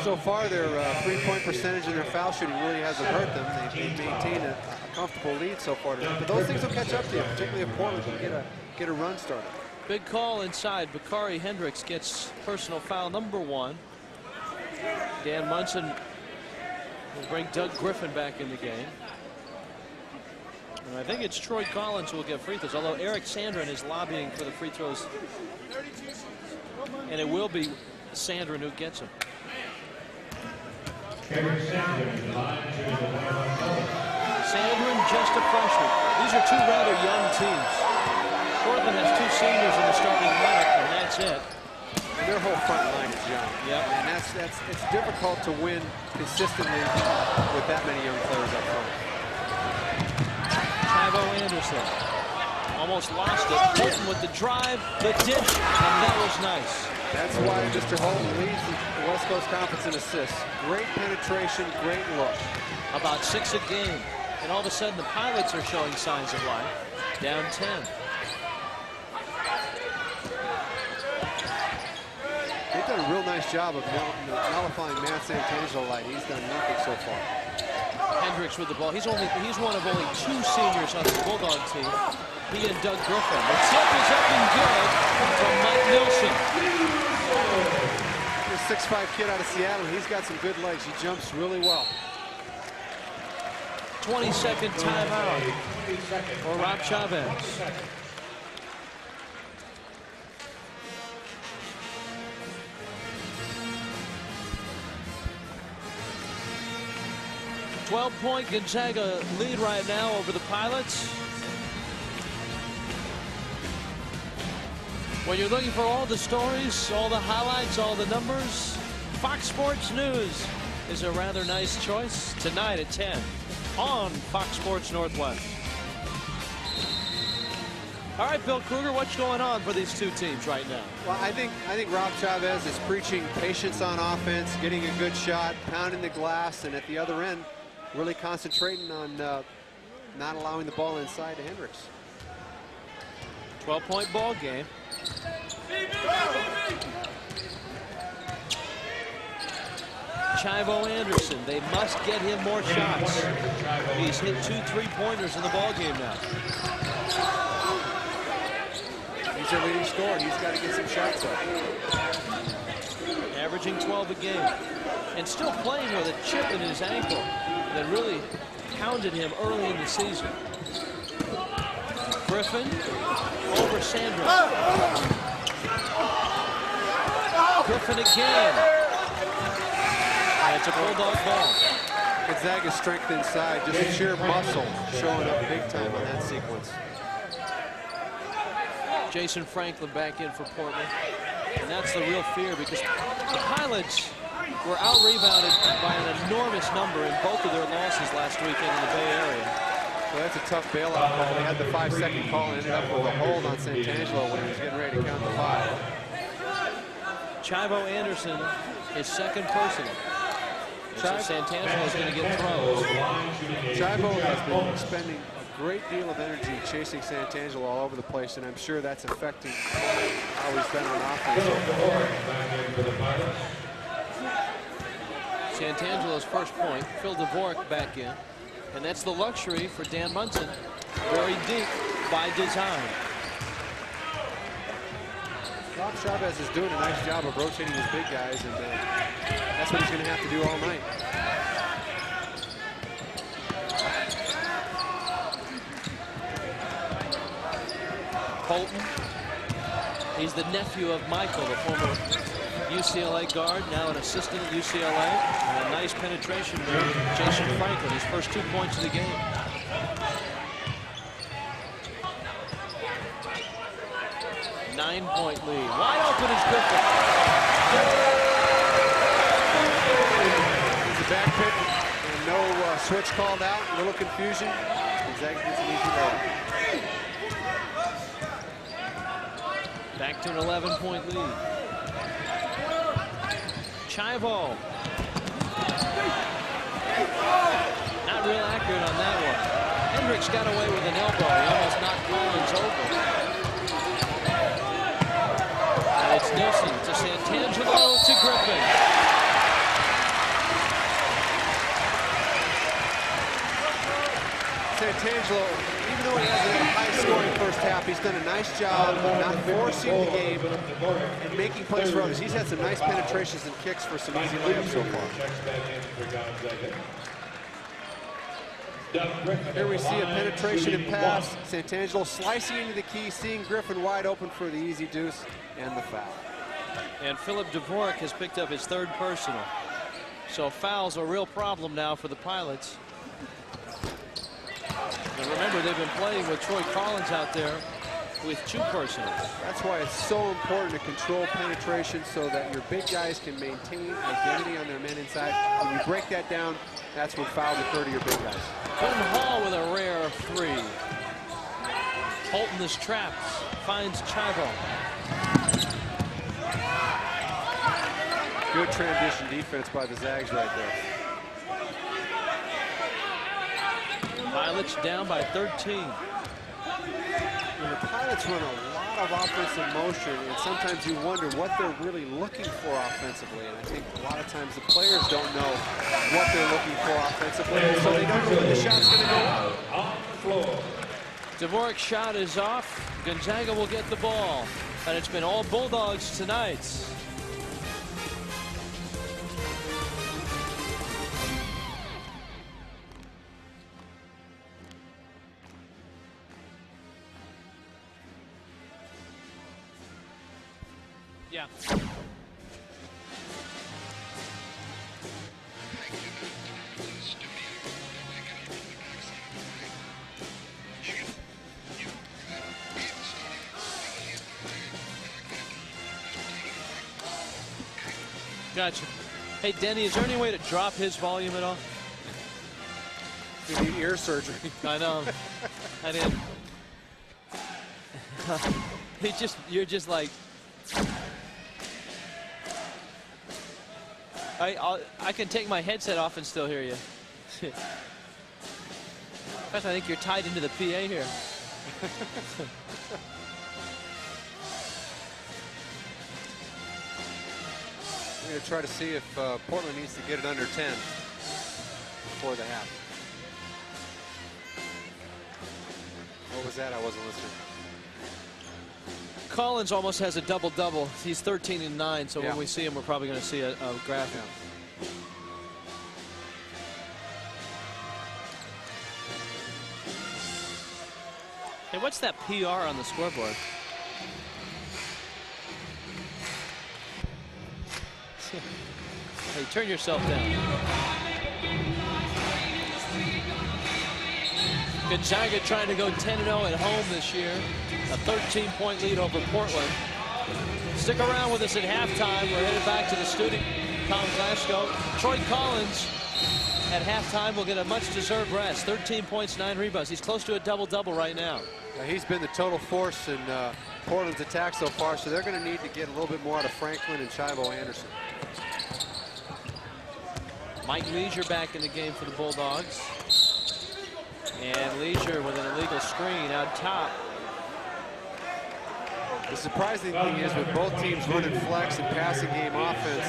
So far, their three-point percentage and their foul shooting really hasn't hurt them. They've maintained a comfortable lead so far tonight. But those things will catch up to you, particularly if Portland can get a run started. Big call inside. Bakari Hendricks gets personal foul number 1. Dan Munson will bring Doug Griffin back in the game. And I think it's Troy Collins who will get free throws, although Eric Sandrin is lobbying for the free throws. And it will be Sandrin who gets him. Sandrin, just a freshman. These are 2 rather young teams. Portland has 2 seniors in the starting lineup, and that's it. And their whole front line is young. Yep. And it's difficult to win consistently with that many young players up front. Chivo Anderson almost lost it. Holton with the drive, the dish, and that was nice. That's why Mr. Holton leads the West Coast Conference in assists. Great penetration, great look. About 6 a game. And all of a sudden, the Pilots are showing signs of life. Down 10. They've done a real nice job of nullifying Matt Santangelo light. He's done nothing so far. Hendricks with the ball. He's one of only 2 seniors on the Bulldog team. He and Doug Griffin. The tip is up and good from Mike Nilsson. He's a 6'5" kid out of Seattle. He's got some good legs. He jumps really well. 20-second timeout for Rob Chavez. .12 Gonzaga lead right now over the Pilots. When you're looking for all the stories, all the highlights, all the numbers, Fox Sports News is a rather nice choice tonight at 10 on Fox Sports Northwest. All right, Bill Kruger, what's going on for these two teams right now? Well, I think Rob Chavez is preaching patience on offense, getting a good shot, pounding the glass, and at the other end, really concentrating on not allowing the ball inside to Hendricks. 12-point ball game. Chivo Anderson, they must get him more shots. He's hit 2 3-pointers in the ball game now. He's their leading scorer. He's got to get some shots up. Averaging 12 a game. And still playing with a chip in his ankle that really hounded him early in the season. Griffin over Sandra. Griffin again. And it's a Bulldog ball. Gonzaga's strength inside, just sheer muscle showing up big time on that sequence. Jason Franklin back in for Portland. And that's the real fear because the Pilots were out-rebounded by an enormous number in both of their losses last weekend in the Bay Area. So that's a tough bailout call. They had the 5-second call and ended up with a hold on Santangelo when he was getting ready to count the 5. Chivo Anderson is second personal. So Santangelo is going to get throws. Chivo has been spending a great deal of energy chasing Santangelo all over the place, and I'm sure that's affecting how he's been on offense. Santangelo's first point. Phil Dvorak back in. And that's the luxury for Dan Munson. Very deep by design. Rob Chavez is doing a nice job of rotating his big guys, and that's what he's going to have to do all night. Colton. He's the nephew of Michael, the former UCLA guard, now an assistant at UCLA. And a nice penetration move. Jason Franklin, his first 2 points of the game. Nine-point lead. Wide open is Griffin. There's a back pick and no switch called out. A little confusion. Zags gets an easy layup. Back to an 11-point lead. Chivo. Not real accurate on that one. Hendricks got away with an elbow. He almost knocked Collins over. And it's Nilsson to Santangelo to Griffin. Santangelo, even though he hasn't had a high-scoring first half, he's done a nice job of not forcing the game and making plays for others. He's had some nice penetrations and kicks for some easy layups so far. Here we see a penetration and pass. Santangelo slicing into the key, seeing Griffin wide open for the easy deuce and the foul. And Philip Dvorak has picked up his third personal. So fouls are a real problem now for the Pilots. And remember, they've been playing with Troy Collins out there with 2 personals. That's why it's so important to control penetration so that your big guys can maintain identity on their men inside. When you break that down, that's when fouls occur to your big guys. Quentin Hall with a rare 3. Holton is trapped, finds Chivo. Good transition defense by the Zags right there. Pilots down by 13. When the Pilots run a lot of offensive motion, and sometimes you wonder what they're really looking for offensively. And I think a lot of times the players don't know what they're looking for offensively, so they don't know when the shot's going to go up. Dvorak's shot is off. Gonzaga will get the ball. And it's been all Bulldogs tonight. Yeah. Gotcha. Hey, Denny, is there any way to drop his volume at all? You need ear surgery. I know. I didn't. You're just like, I can take my headset off and still hear you. In fact, I think you're tied into the PA here. We're going to try to see if Portland needs to get it under 10 before the half. What was that? I wasn't listening. Collins almost has a double-double. He's 13 and 9, so yeah. when we see him, we're probably going to see a graphic. Yeah. Hey, what's that PR on the scoreboard? Hey, turn yourself down. Gonzaga trying to go 10-0 at home this year. A 13-point lead over Portland. Stick around with us at halftime. We're headed back to the studio. Tom Glasgow. Troy Collins at halftime will get a much-deserved rest. 13 points, 9 rebounds. He's close to a double-double right now. He's been the total force in Portland's attack so far, so they're going to need to get a little bit more out of Franklin and Chivo Anderson. Mike Leisure back in the game for the Bulldogs. And Leisure with an illegal screen out top. The surprising thing is with both teams running flex and passing game offense,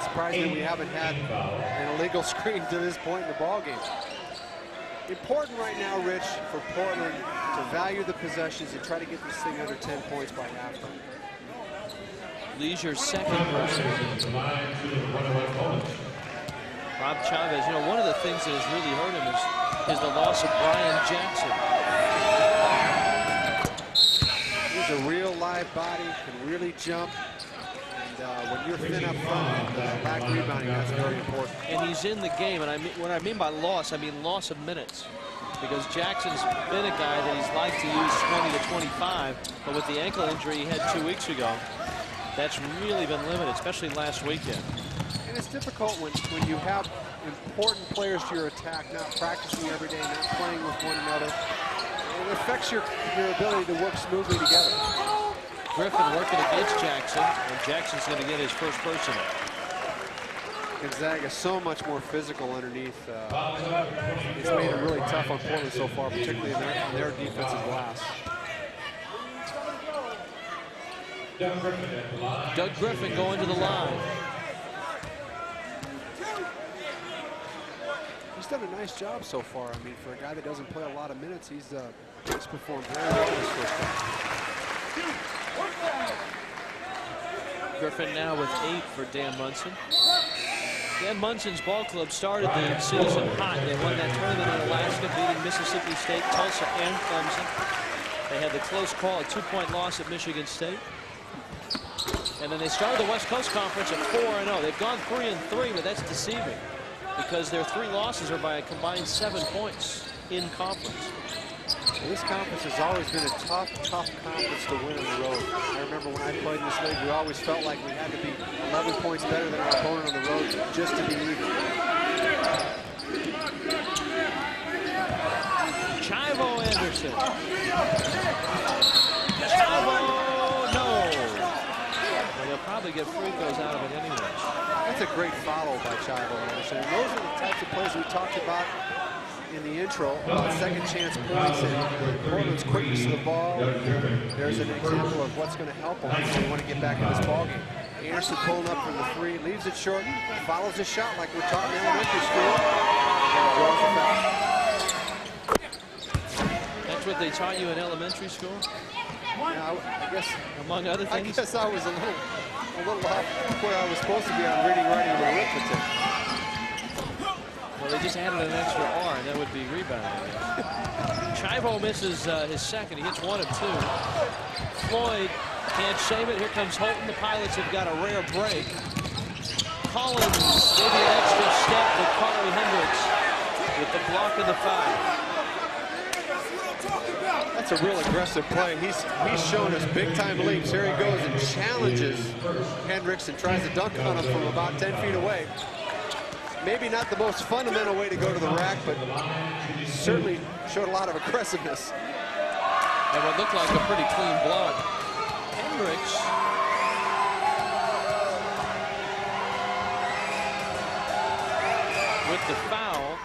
surprising that we haven't had an illegal screen to this point in the ball game. Important right now, Rich, for Portland to value the possessions and try to get this thing under 10 points by halftime. Leisure's second versus Rob Chavez. You know, one of the things that has really hurt him is the loss of Brian Jackson. He's a real live body, can really jump. And when you're thin up front, back rebounding, that's very important. And he's in the game, and what I mean by loss, I mean loss of minutes. Because Jackson's been a guy that he's liked to use 20 to 25, but with the ankle injury he had 2 weeks ago, that's really been limited, especially last weekend. And it's difficult when you have important players to your attack, not practicing every day, not playing with one another. It affects your ability to work smoothly together. Griffin working against Jackson, and Jackson's going to get his first personal. Gonzaga so much more physical underneath. It's made it really tough on Portland so far, particularly in their defensive glass. Doug Griffin going to the line. He's done a nice job so far. I mean, for a guy that doesn't play a lot of minutes, he's performed very well this first time. Griffin now with 8 for Dan Munson. Dan Munson's ball club started the season hot. They won that tournament in Alaska, beating Mississippi State, Tulsa, and Clemson. They had the close call, a 2-point loss at Michigan State. And then they started the West Coast Conference at 4-0. They've gone 3-3, but that's deceiving because their 3 losses are by a combined 7 points in conference. Well, this conference has always been a tough conference to win on the road. I remember when I played in this league, we always felt like we had to be 11 points better than our opponent on the road just to be even. Chivo Anderson. Chivo, no. Well, they'll probably get free throws out of it anyway. That's a great follow by Chivo Anderson. And those are the types of plays we talked about in the intro, second chance points and Portland's quickness to the ball. There's an example of what's going to help them if they want to get back in this ball game. Anderson pulling up from the 3, leaves it short, follows the shot like we're taught in elementary school. That's what they taught you in elementary school? Yeah, I guess, among other things. I guess I was a little off where I was supposed to be on reading, writing, and arithmetic. Well, they just added an extra R, and that would be rebounding. Chivo misses his second. He hits 1 of 2. Floyd can't save it. Here comes Holton. The Pilots have got a rare break. Collins maybe an extra step, but Corey Hendricks with the block and the foul. That's a real aggressive play. He's shown us big-time leaps. Here he goes and challenges Hendricks and tries to dunk on him from about 10 feet away. Maybe not the most fundamental way to go to the rack, but certainly showed a lot of aggressiveness. And what looked like a pretty clean blow. Hendricks with the foul.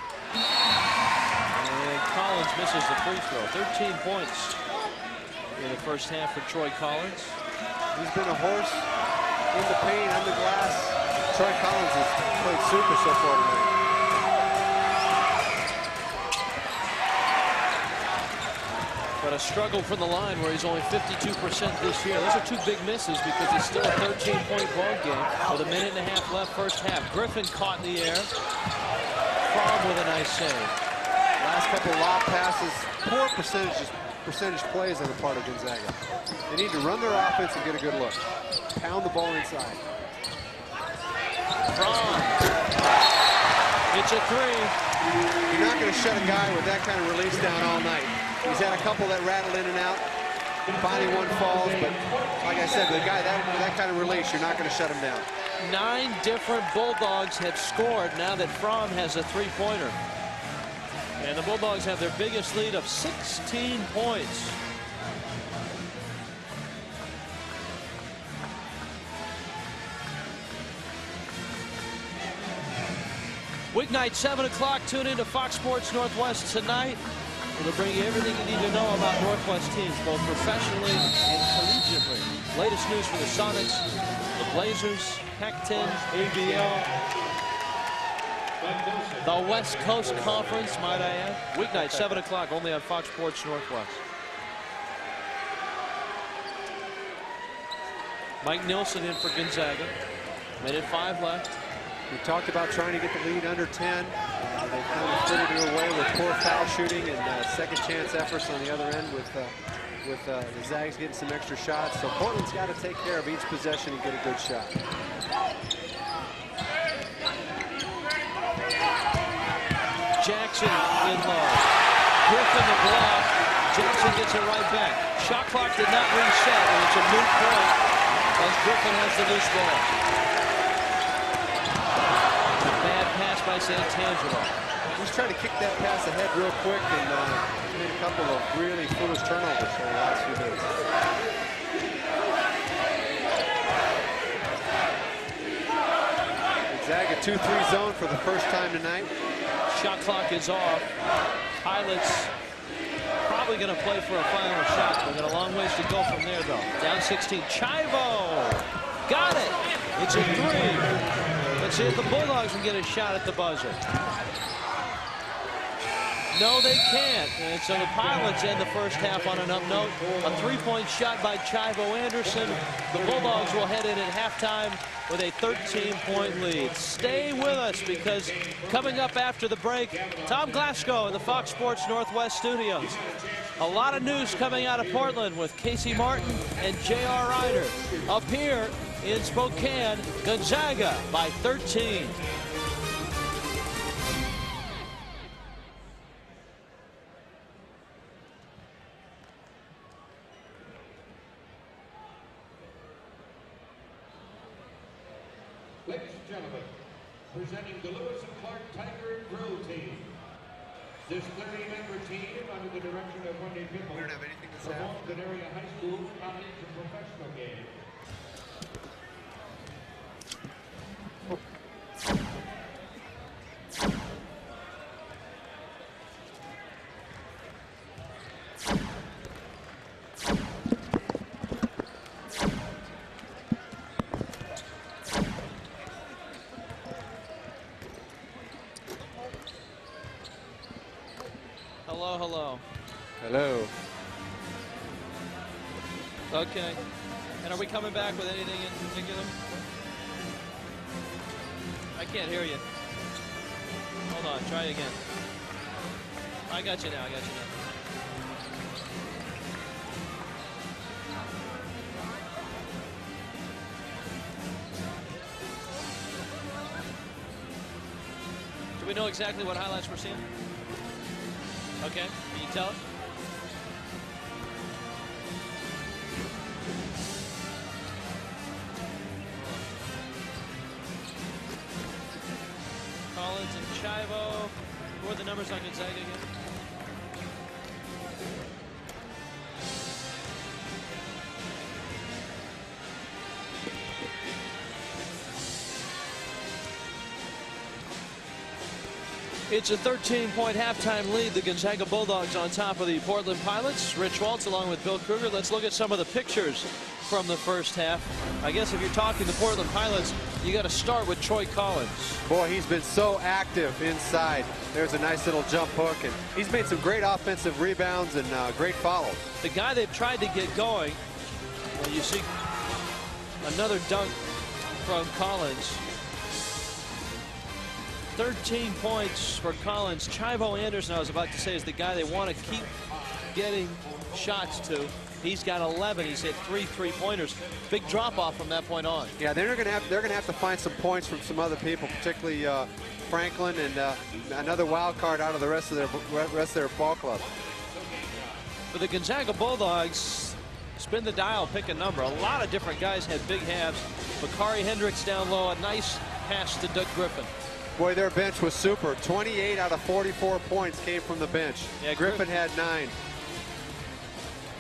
And Collins misses the free throw. 13 points in the first half for Troy Collins. He's been a horse in the paint, on the glass. Troy Collins has played super so far tonight. But a struggle from the line where he's only 52% this year. Those are two big misses because it's still a 13-point ball game with a minute and a half left first half. Griffin caught in the air. Fromm with a nice save. Last couple lob passes, poor percentage plays on the part of Gonzaga. They need to run their offense and get a good look. Pound the ball inside. Fromm. It's a three. You're not going to shut a guy with that kind of release down all night. He's had a couple that rattle in and out. Finally one falls, but like I said, the guy that kind of release, you're not going to shut him down. 9 different Bulldogs have scored now that Fromm has a three-pointer. And the Bulldogs have their biggest lead of 16 points. Weeknight, 7 o'clock. Tune in to Fox Sports Northwest tonight. It'll bring you everything you need to know about Northwest teams, both professionally and collegiately. Latest news for the Sonics, the Blazers, Pac-10, ABL, the West Coast Conference, might I add. Weeknight, 7 o'clock, only on Fox Sports Northwest. Mike Nilsson in for Gonzaga. Minute 5 left. We talked about trying to get the lead under 10. They kind of fitted it away with poor foul shooting and second chance efforts on the other end with the Zags getting some extra shots. So Portland's got to take care of each possession and get a good shot. Jackson in low. Griffin the block. Jackson gets it right back. Shot clock did not reset, and it's a moot point as Griffin has the loose ball. Bad pass by Santangelo. He's trying to kick that pass ahead real quick and made a couple of really foolish turnovers for the last few minutes. Gonzaga 2-3 zone for the first time tonight. Shot clock is off. Pilots probably going to play for a final shot. They've got a long ways to go from there, though. Down 16. Chivo got it. It's a three. Let's see if the Bulldogs can get a shot at the buzzer. No, they can't. And so the Pilots end the first half on an up note. A three-point shot by Chivo Anderson. The Bulldogs will head in at halftime with a 13-point lead. Stay with us because coming up after the break, Tom Glasgow in the Fox Sports Northwest studios. A lot of news coming out of Portland with Casey Martin and J.R. Ryder. Up here in Spokane, Gonzaga by 13. Ladies and gentlemen, presenting the Lewis and Clark Tiger and Grill team. This 30-member team, under the direction of Wendy Pippel, performed at area high school, college, and professional games. Hello, hello. Hello. Okay. And are we coming back with anything in particular? I can't hear you. Hold on, try again. I got you now, I got you now. Do we know exactly what highlights we're seeing? Okay, can you tell us? Collins and Chivo. Who are the numbers on Gonzaga again? It's a 13-point halftime lead. The Gonzaga Bulldogs on top of the Portland Pilots. Rich Waltz along with Bill Kruger. Let's look at some of the pictures from the first half. I guess if you're talking the Portland Pilots, you got to start with Troy Collins. Boy, he's been so active inside. There's a nice little jump hook, and he's made some great offensive rebounds and great follows. The guy they've tried to get going. Well, you see another dunk from Collins. 13 points for Collins. Chivo Anderson, I was about to say, is the guy they want to keep getting shots to. He's got 11. He's hit 3 3-pointers. Big drop off from that point on. Yeah, they're going to have to find some points from some other people, particularly Franklin and another wild card out of the rest of their ball club. For the Gonzaga Bulldogs, spin the dial, pick a number. A lot of different guys had big halves. Bakari Hendricks down low, a nice pass to Doug Griffin. Boy, their bench was super. 28 out of 44 points came from the bench. Yeah, Griffin had 9.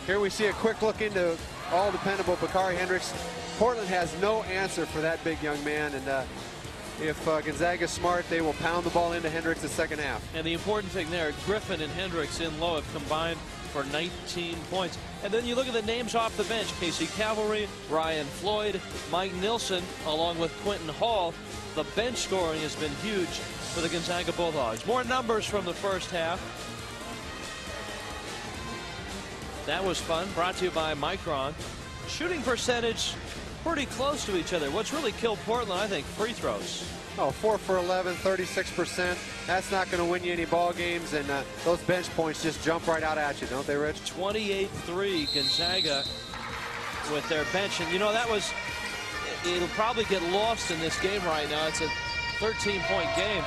Here we see a quick look into all dependable Bakari Hendricks. Portland has no answer for that big young man, and if Gonzaga's smart, they will pound the ball into Hendricks the second half. And the important thing there, Griffin and Hendricks in low have combined for 19 points. And then you look at the names off the bench. Casey Cavalry, Ryan Floyd, Mike Nilsson, along with Quentin Hall. The bench scoring has been huge for the Gonzaga Bulldogs. More numbers from the first half. That was fun. Brought to you by Micron. Shooting percentage pretty close to each other. What's really killed Portland, I think, free throws. Oh, 4 for 11, 36%. That's not going to win you any ball games, and those bench points just jump right out at you, don't they, Rich? 28-3 Gonzaga with their bench. And, you know, that was, it'll probably get lost in this game right now. It's a 13-point game.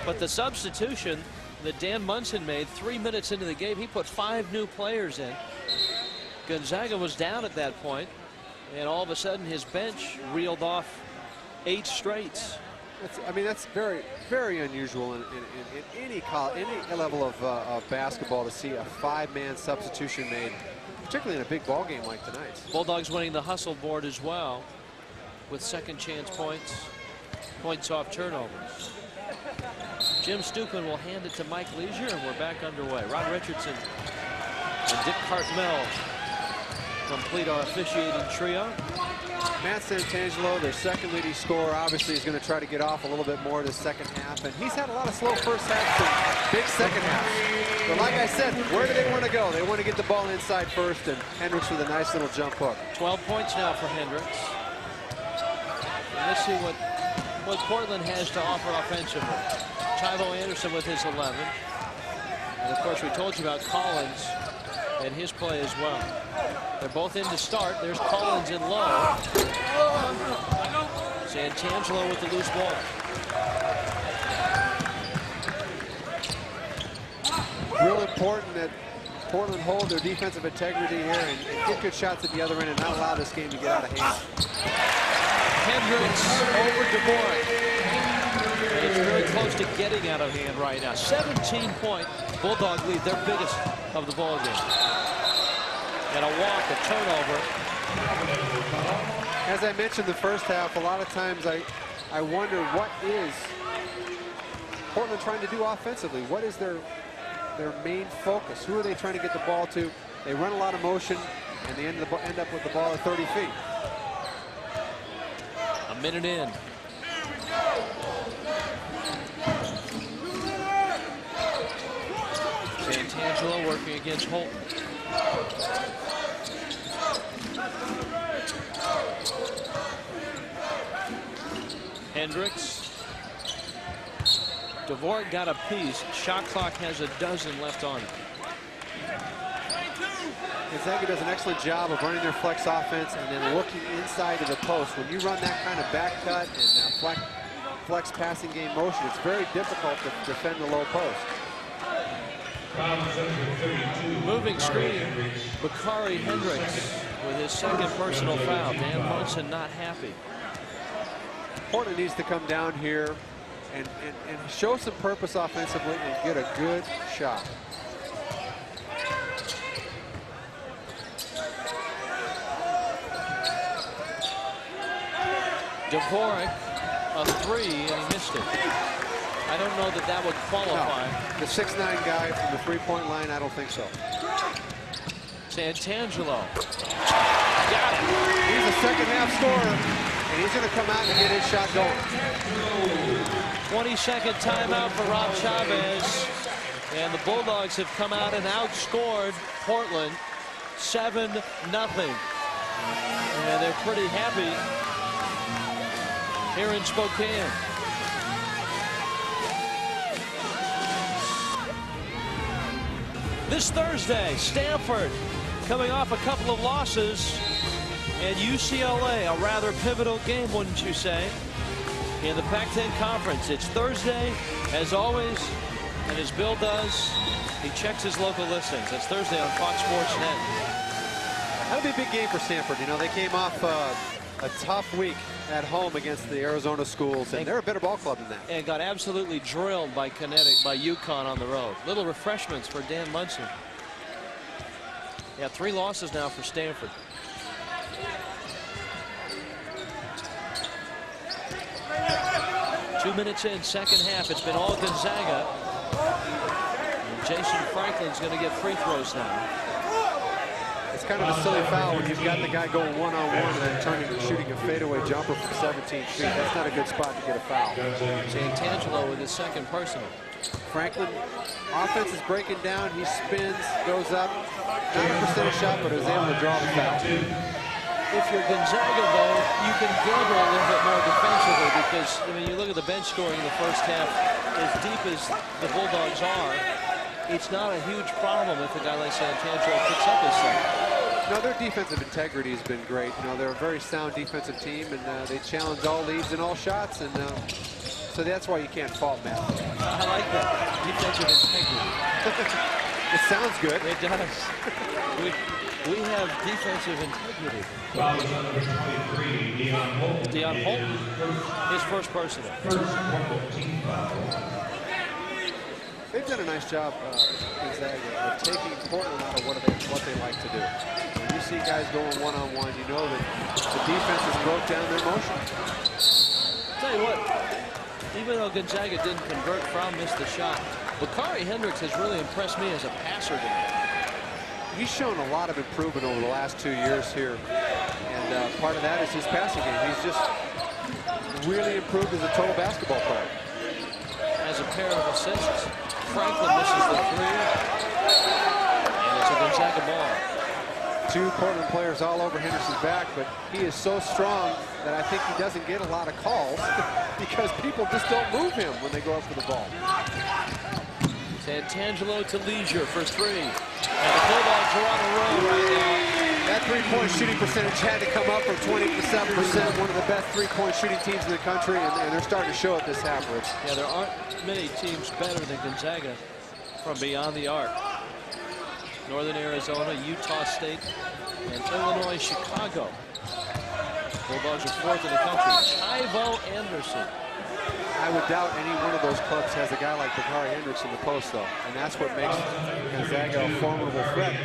But the substitution that Dan Munson made 3 minutes into the game, he put 5 new players in. Gonzaga was down at that point, and all of a sudden his bench reeled off 8 straights. That's very, very unusual in any level of basketball to see a 5-man substitution made, particularly in a big ball game like tonight's. Bulldogs winning the hustle board as well with second chance points, points off turnovers. Jim Stupin will hand it to Mike Leisure, and we're back underway. Rod Richardson and Dick Cartmel complete our officiating trio. Matt Santangelo, their second leading scorer, obviously is going to try to get off a little bit more this second half, and he's had a lot of slow first halves and big second halves. But like I said, where do they want to go? They want to get the ball inside first, and Hendricks with a nice little jump hook. 12 points now for Hendricks. And let's see what Portland has to offer offensively. Chivo Anderson with his 11. And of course, we told you about Collins and his play as well. They're both in to start. There's Collins in low. Santangelo with the loose ball. Real important that Portland hold their defensive integrity here and get good shots at the other end and not allow this game to get out of hand. Hendricks over DeBoer. It's very close to getting out of hand right now. 17-point Bulldog lead, their biggest of the ball game. And a walk, a turnover. As I mentioned the first half, a lot of times I wonder what is Portland trying to do offensively. What is their main focus? Who are they trying to get the ball to? They run a lot of motion, and they end up with the ball at 30 feet. A minute in. Santangelo working against Holton. Hendricks. Dvorak got a piece. Shot clock has a dozen left on it. Gonzaga does an excellent job of running their flex offense and then looking inside of the post. When you run that kind of back cut and flex passing game motion, it's very difficult to defend the low post. Moving screen, Bakari Hendricks with his second personal foul. Dan Munson not happy. Portland needs to come down here and show some purpose offensively and get a good shot. Dvorak, a 3, and he missed it. I don't know that that would qualify. No. The 6'9" guy from the three-point line, I don't think so. Santangelo. Got it. He's a second-half scorer, and he's going to come out and get his shot going. 20-second timeout for Rob Chavez. And the Bulldogs have come out and outscored Portland 7-0. And they're pretty happy here in Spokane. This Thursday, Stanford coming off a couple of losses, and UCLA, a rather pivotal game, wouldn't you say, in the Pac-10 Conference. It's Thursday, as always, and as Bill does, he checks his local listings. It's Thursday on Fox Sports Net. That'll be a big game for Stanford. You know, they came off a tough week at home against the Arizona schools, and they're a better ball club than that. And got absolutely drilled by UConn on the road. Little refreshments for Dan Munson. Yeah, 3 losses now for Stanford. Two minutes in, second half. It's been all Gonzaga. And Jason Franklin's going to get free throws now. It's kind of a silly foul when you've got the guy going one-on-one and then turning and shooting a fadeaway jumper from 17 feet. That's not a good spot to get a foul. Santangelo with his second personal. Franklin, offense is breaking down. He spins, goes up. Not a percentage shot, but is able to draw the foul. If you're Gonzaga, though, you can gamble a little bit more defensively because, I mean, you look at the bench scoring in the first half, as deep as the Bulldogs are, it's not a huge problem if a guy like Santangelo picks up his second. No, their defensive integrity has been great. You know, they're a very sound defensive team, and they challenge all leads and all shots, and so that's why you can't fault Matt. I like that. Defensive integrity. It sounds good. It does. We have defensive integrity. Deion Holton, his first personal. They've done a nice job, Gonzaga, of taking Portland out of what they like to do. When you see guys going one-on-one, you know that the defense has broke down their motion. I'll tell you what, even though Gonzaga didn't convert, Fromm missed the shot, Bakari Hendricks has really impressed me as a passer tonight. He's shown a lot of improvement over the last 2 years here, and part of that is his passing game. He's just really improved as a total basketball player. As a pair of assists, Franklin misses the three, and it's a Gonzaga ball. 2 Portland players all over Henderson's back, but he is so strong that I think he doesn't get a lot of calls because people just don't move him when they go up for the ball. Santangelo to Leisure for 3. And the Bulldogs are on a roll right now. That three-point shooting percentage had to come up from 20 to 7%. One of the best three-point shooting teams in the country, and they're starting to show it this half, Rich. Yeah, there aren't many teams better than Gonzaga from beyond the arc. Northern Arizona, Utah State, and Illinois, Chicago. Bulldogs are 4th in the country. Ivo Anderson. I would doubt any one of those clubs has a guy like Bakari Hendricks in the post, though. And that's what makes Gonzaga a formidable threat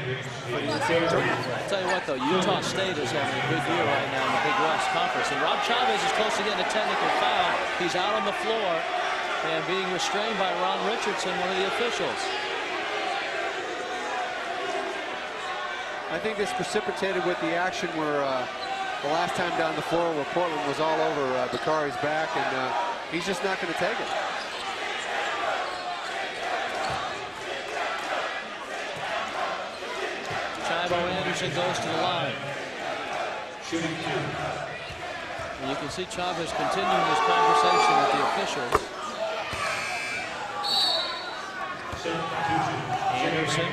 for the NCAA tournament. I'll tell you what, though, Utah State is having a good year right now in the Big West Conference. And Rob Chavez is close to getting a technical foul. He's out on the floor and being restrained by Ron Richardson, one of the officials. I think this precipitated with the action where the last time down the floor where Portland was all over Bakari's back, and he's just not going to take it. Ivo Anderson goes to the line. And you can see Chavez continuing his conversation with the officials. Anderson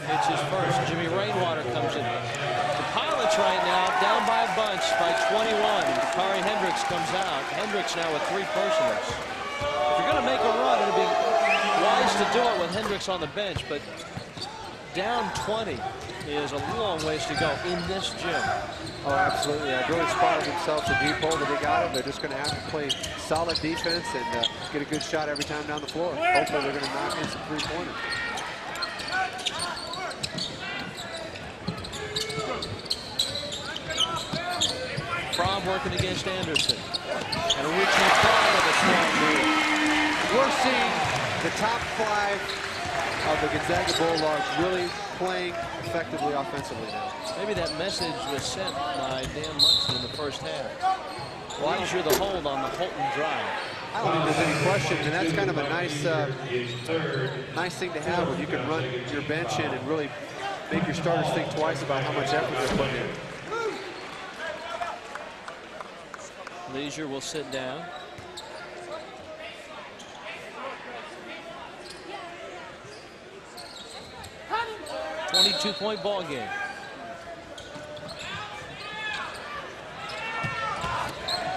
hits his first. Jimmy Rainwater comes in. The Pilots right now down by a bunch by 21. Bakari Hendricks comes out. Hendricks now with 3 personals. If you're going to make a run, it'd be wise to do it with Hendricks on the bench, but down 20 is a long ways to go in this gym. Oh, absolutely. I've really spotted themselves a deep hole that they got them. They're just going to have to play solid defense and get a good shot every time down the floor. Hopefully they're going to knock in some three-pointers. Fromm working against Anderson. And Richie Fromm with a strong move. we're seeing the top 5 of the Gonzaga Bulldogs really playing effectively offensively now. Maybe that message was sent by Dan Munson in the first half. Leisure the hold on the Holton drive. I don't think there's any question, and that's kind of a nice thing to have when you can run your bench in and really make your starters think twice about how much effort they're putting in. Leisure will sit down. .22-point ball game.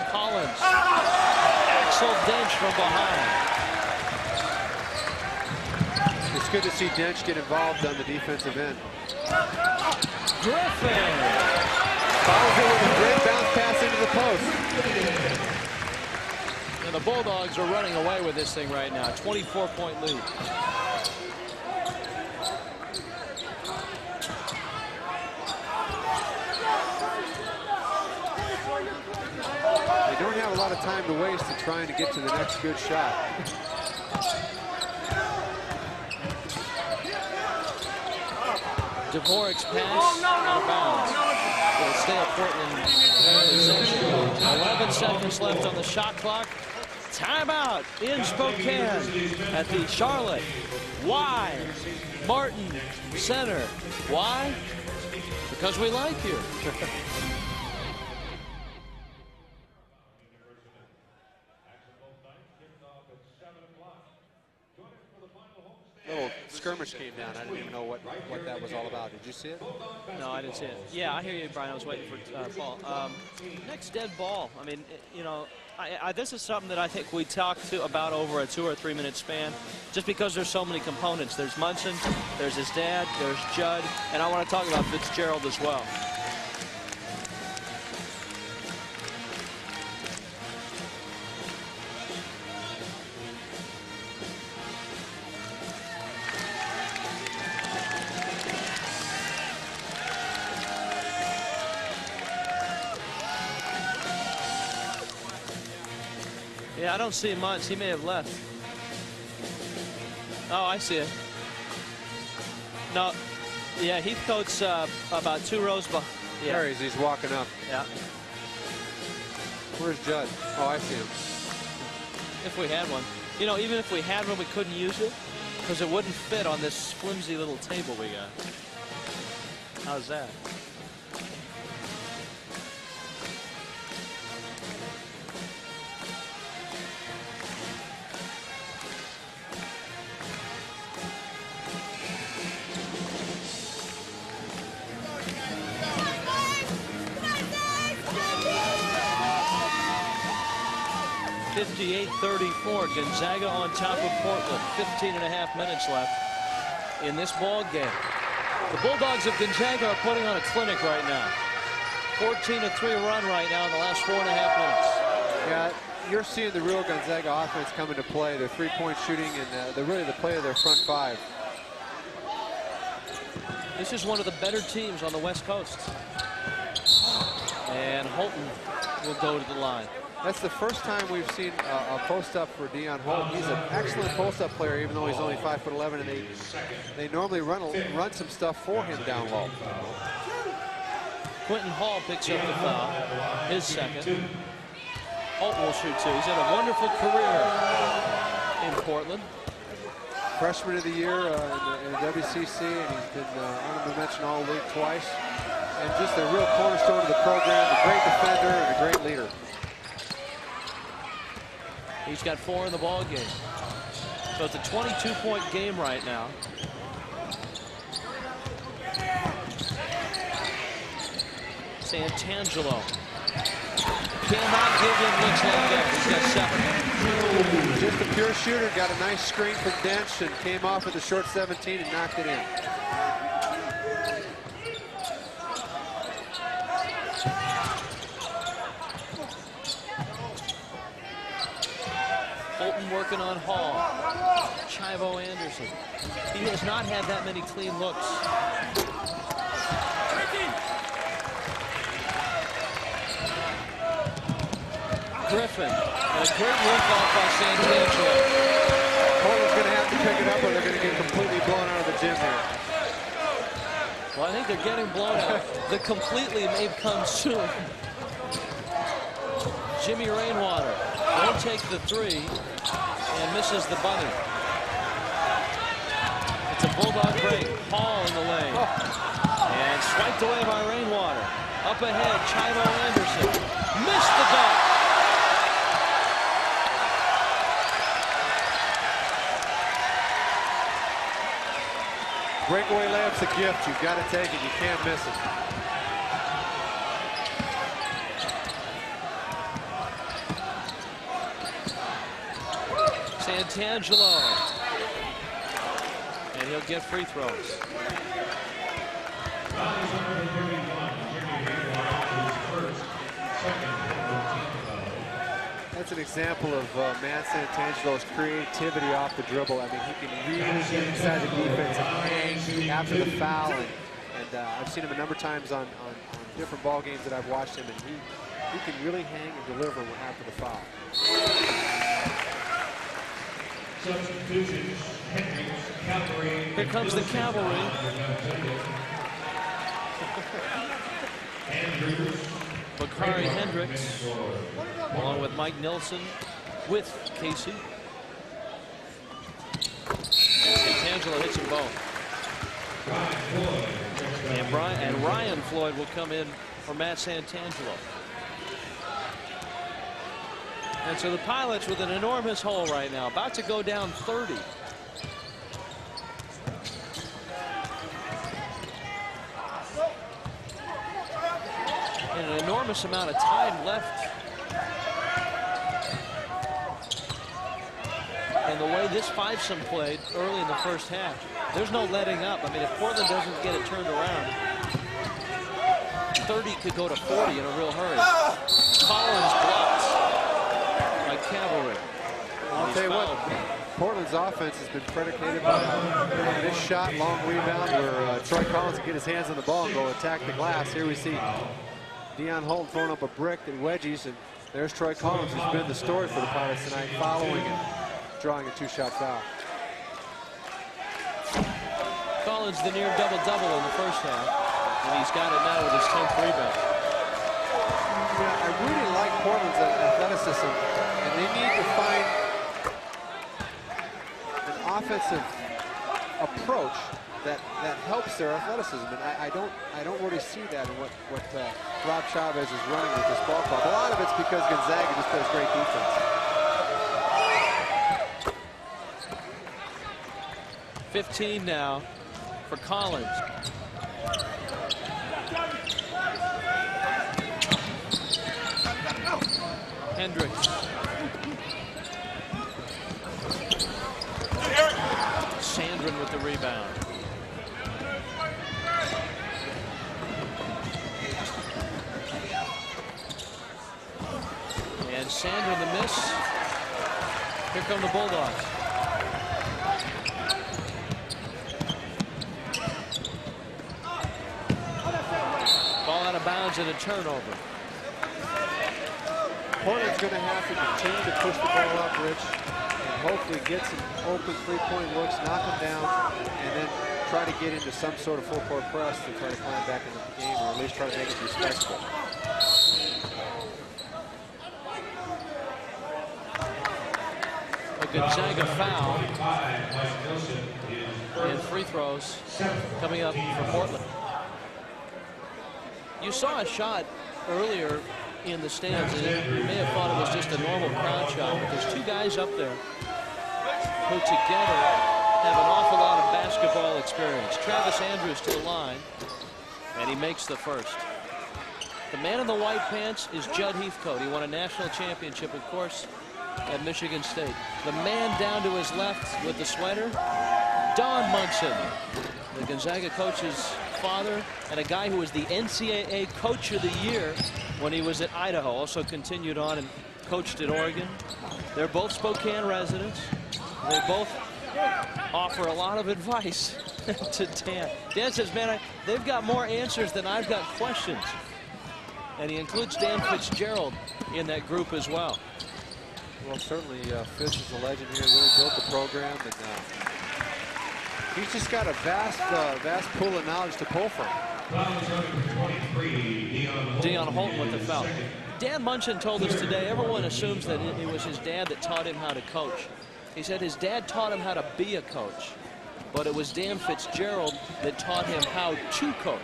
Collins. Axel Dench from behind. It's good to see Dench get involved on the defensive end. Griffin. Follows it with a great bounce pass into the post. And the Bulldogs are running away with this thing right now. 24-point lead. They don't have a lot of time to waste in trying to get to the next good shot. Dvorak's pass out of bounds. It'll stay at Portland possession. 11 seconds left on the shot clock. Timeout in Spokane at the Charlotte Y. Martin Center. Why? Because we like you. Little skirmish came down. I didn't even know what that was all about. Did you see it? No, I didn't see it. Yeah, I hear you, Brian. I was waiting for Paul. Next dead ball. I mean, you know, this is something that I think we talked about over a 2 or 3 minute span, just because there's so many components. There's Munson, there's his dad, there's Judd, and I want to talk about Fitzgerald as well. Yeah, I don't see Muntz. He may have left. Oh, I see it. No, yeah, Heathcote's about 2 rows behind. Yeah. There he is. He's walking up. Yeah. Where's Judd? Oh, I see him. If we had one. You know, even if we had one, we couldn't use it because it wouldn't fit on this flimsy little table we got. How's that? .38-34, Gonzaga on top of Portland. 15.5 minutes left in this ball game. The Bulldogs of Gonzaga are putting on a clinic right now. 14-3 run right now in the last 4.5 minutes. Yeah, you're seeing the real Gonzaga offense come into play. Their three-point shooting and really the play of their front 5. This is one of the better teams on the West Coast. And Holton will go to the line. That's the first time we've seen a post-up for Deion Holt. He's an excellent post-up player, even though he's only 5'11", and they normally run some stuff for him down low. Quentin Hall picks up the foul, his second. Holt will shoot 2. He's had a wonderful career in Portland. Freshman of the year in the WCC, and he's been honorable mention all league twice. And just a real cornerstone of the program, a great defender and a great leader. He's got 4 in the ball game. So it's a 22-point game right now. Santangelo cannot give him looks like that. He's got 7. Just a pure shooter, got a nice screen from Dench and came off at the short 17 and knocked it in. Holton working on Hall. Chivo Anderson. He has not had that many clean looks. Griffin. And a great work off by Santangelo. Well, I think they're getting blown out. The completely may come soon. Jimmy Rainwater won't take the three and misses the bunny. It's a Bulldog break. Hall in the lane. And swiped away by Rainwater. Up ahead, Chivo Anderson. Missed the dunk. Breakaway layup's a gift. You've got to take it. You can't miss it. Santangelo. And he'll get free throws. That's an example of Matt Santangelo's creativity off the dribble. I mean, he can really get inside the defense and hang after the foul. And I've seen him a number of times on different ball games that I've watched him, and he can really hang and deliver after the foul. Substitutions. Here comes the cavalry. Bakari Hendricks, along with Mike Nelson, with Casey. Santangelo hits them both. And Ryan Floyd will come in for Matt Santangelo. And so the Pilots with an enormous hole right now, about to go down 30. And an enormous amount of time left. And the way this fivesome played early in the first half, there's no letting up. I mean, if Portland doesn't get it turned around, 30 could go to 40 in a real hurry. Collins blocked by Cavalry. I'll tell you what, Portland's offense has been predicated by this shot, long rebound, where Troy Collins can get his hands on the ball and go attack the glass. Here we see Deion Holton throwing up a brick and wedgies, and there's Troy Collins, who's been the story for the Pilots tonight, following and drawing a two-shot foul. Collins the near double-double in the first half, and he's got it now with his 10th rebound. Yeah, I really like Portland's athleticism, and they need to find an offensive approach that helps their athleticism, and I don't really see that in what Rob Chavez is running with this ball club. A lot of it's because Gonzaga just plays great defense. 15 now for Collins. Hendricks. Sandrin with the rebound. And Sandrin the miss. Here come the Bulldogs. Ball out of bounds and a turnover. Portland's going to have to continue to push the ball up, Rich, and hopefully get some open three-point looks, knock them down, and then try to get into some sort of full-court press to try to climb back into the game, or at least try to make it respectable. A Gonzaga foul and free throws coming up for Portland. You saw a shot earlier in the stands, and you may have thought it was just a normal crowd shot, but there's two guys up there who together have an awful lot of basketball experience. Travis Andrews to the line, and he makes the first. The man in the white pants is Judd Heathcote. He won a national championship, of course, at Michigan State. The man down to his left with the sweater, Don Munson, the Gonzaga coach's father, and a guy who was the NCAA Coach of the Year when he was at Idaho. Also continued on and coached at Oregon. They're both Spokane residents. They both offer a lot of advice to Dan. Dan says, man, they've got more answers than I've got questions. And he includes Dan Fitzgerald in that group as well. Well, certainly Fitz is a legend here, really built the program, and He's just got a vast pool of knowledge to pull from. Deion Holton with the foul. Dan Munson told us today, everyone assumes that it was his dad that taught him how to coach. He said his dad taught him how to be a coach, but it was Dan Fitzgerald that taught him how to coach.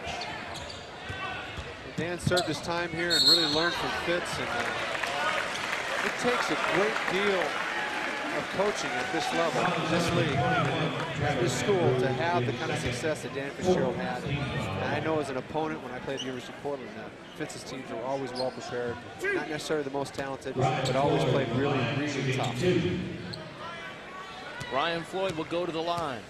Dan served his time here and really learned from Fitz. And it takes a great deal of coaching at this level, this league, this school, to have the kind of success that Dan Fitzgerald had. And I know as an opponent, when I played at the University of Portland, Fitz's teams were always well prepared. Not necessarily the most talented, but always played really, really tough. Ryan Floyd will go to the line.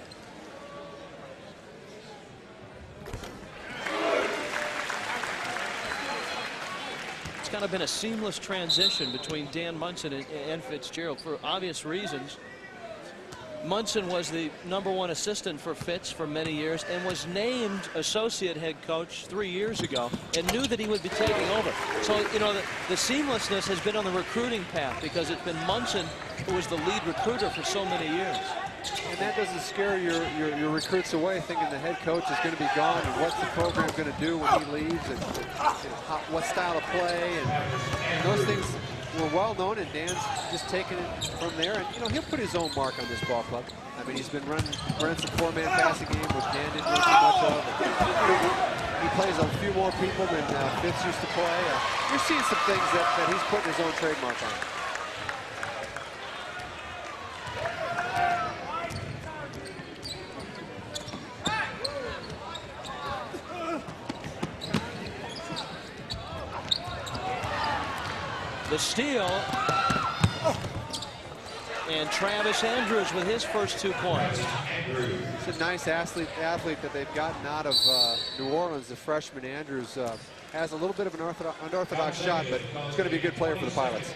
It's kind of been a seamless transition between Dan Munson and Fitzgerald for obvious reasons. Munson was the #1 assistant for Fitz for many years and was named associate head coach 3 years ago and knew that he would be taking over. So, you know, the seamlessness has been on the recruiting path because it's been Munson who was the lead recruiter for so many years. And that doesn't scare your recruits away, thinking the head coach is going to be gone and what's the program going to do when he leaves, and what style of play, and those things were well known, and Dan's just taking it from there. And, you know, he'll put his own mark on this ball club. I mean, he's been running some four-man passing game, which Dan didn't do too much of. He plays a few more people than Fitz used to play. You're seeing some things that he's putting his own trademark on. The steal, and Travis Andrews with his first 2 points. It's a nice athlete that they've gotten out of New Orleans. The freshman Andrews has a little bit of an unorthodox shot, but he's going to be a good player for the Pilots.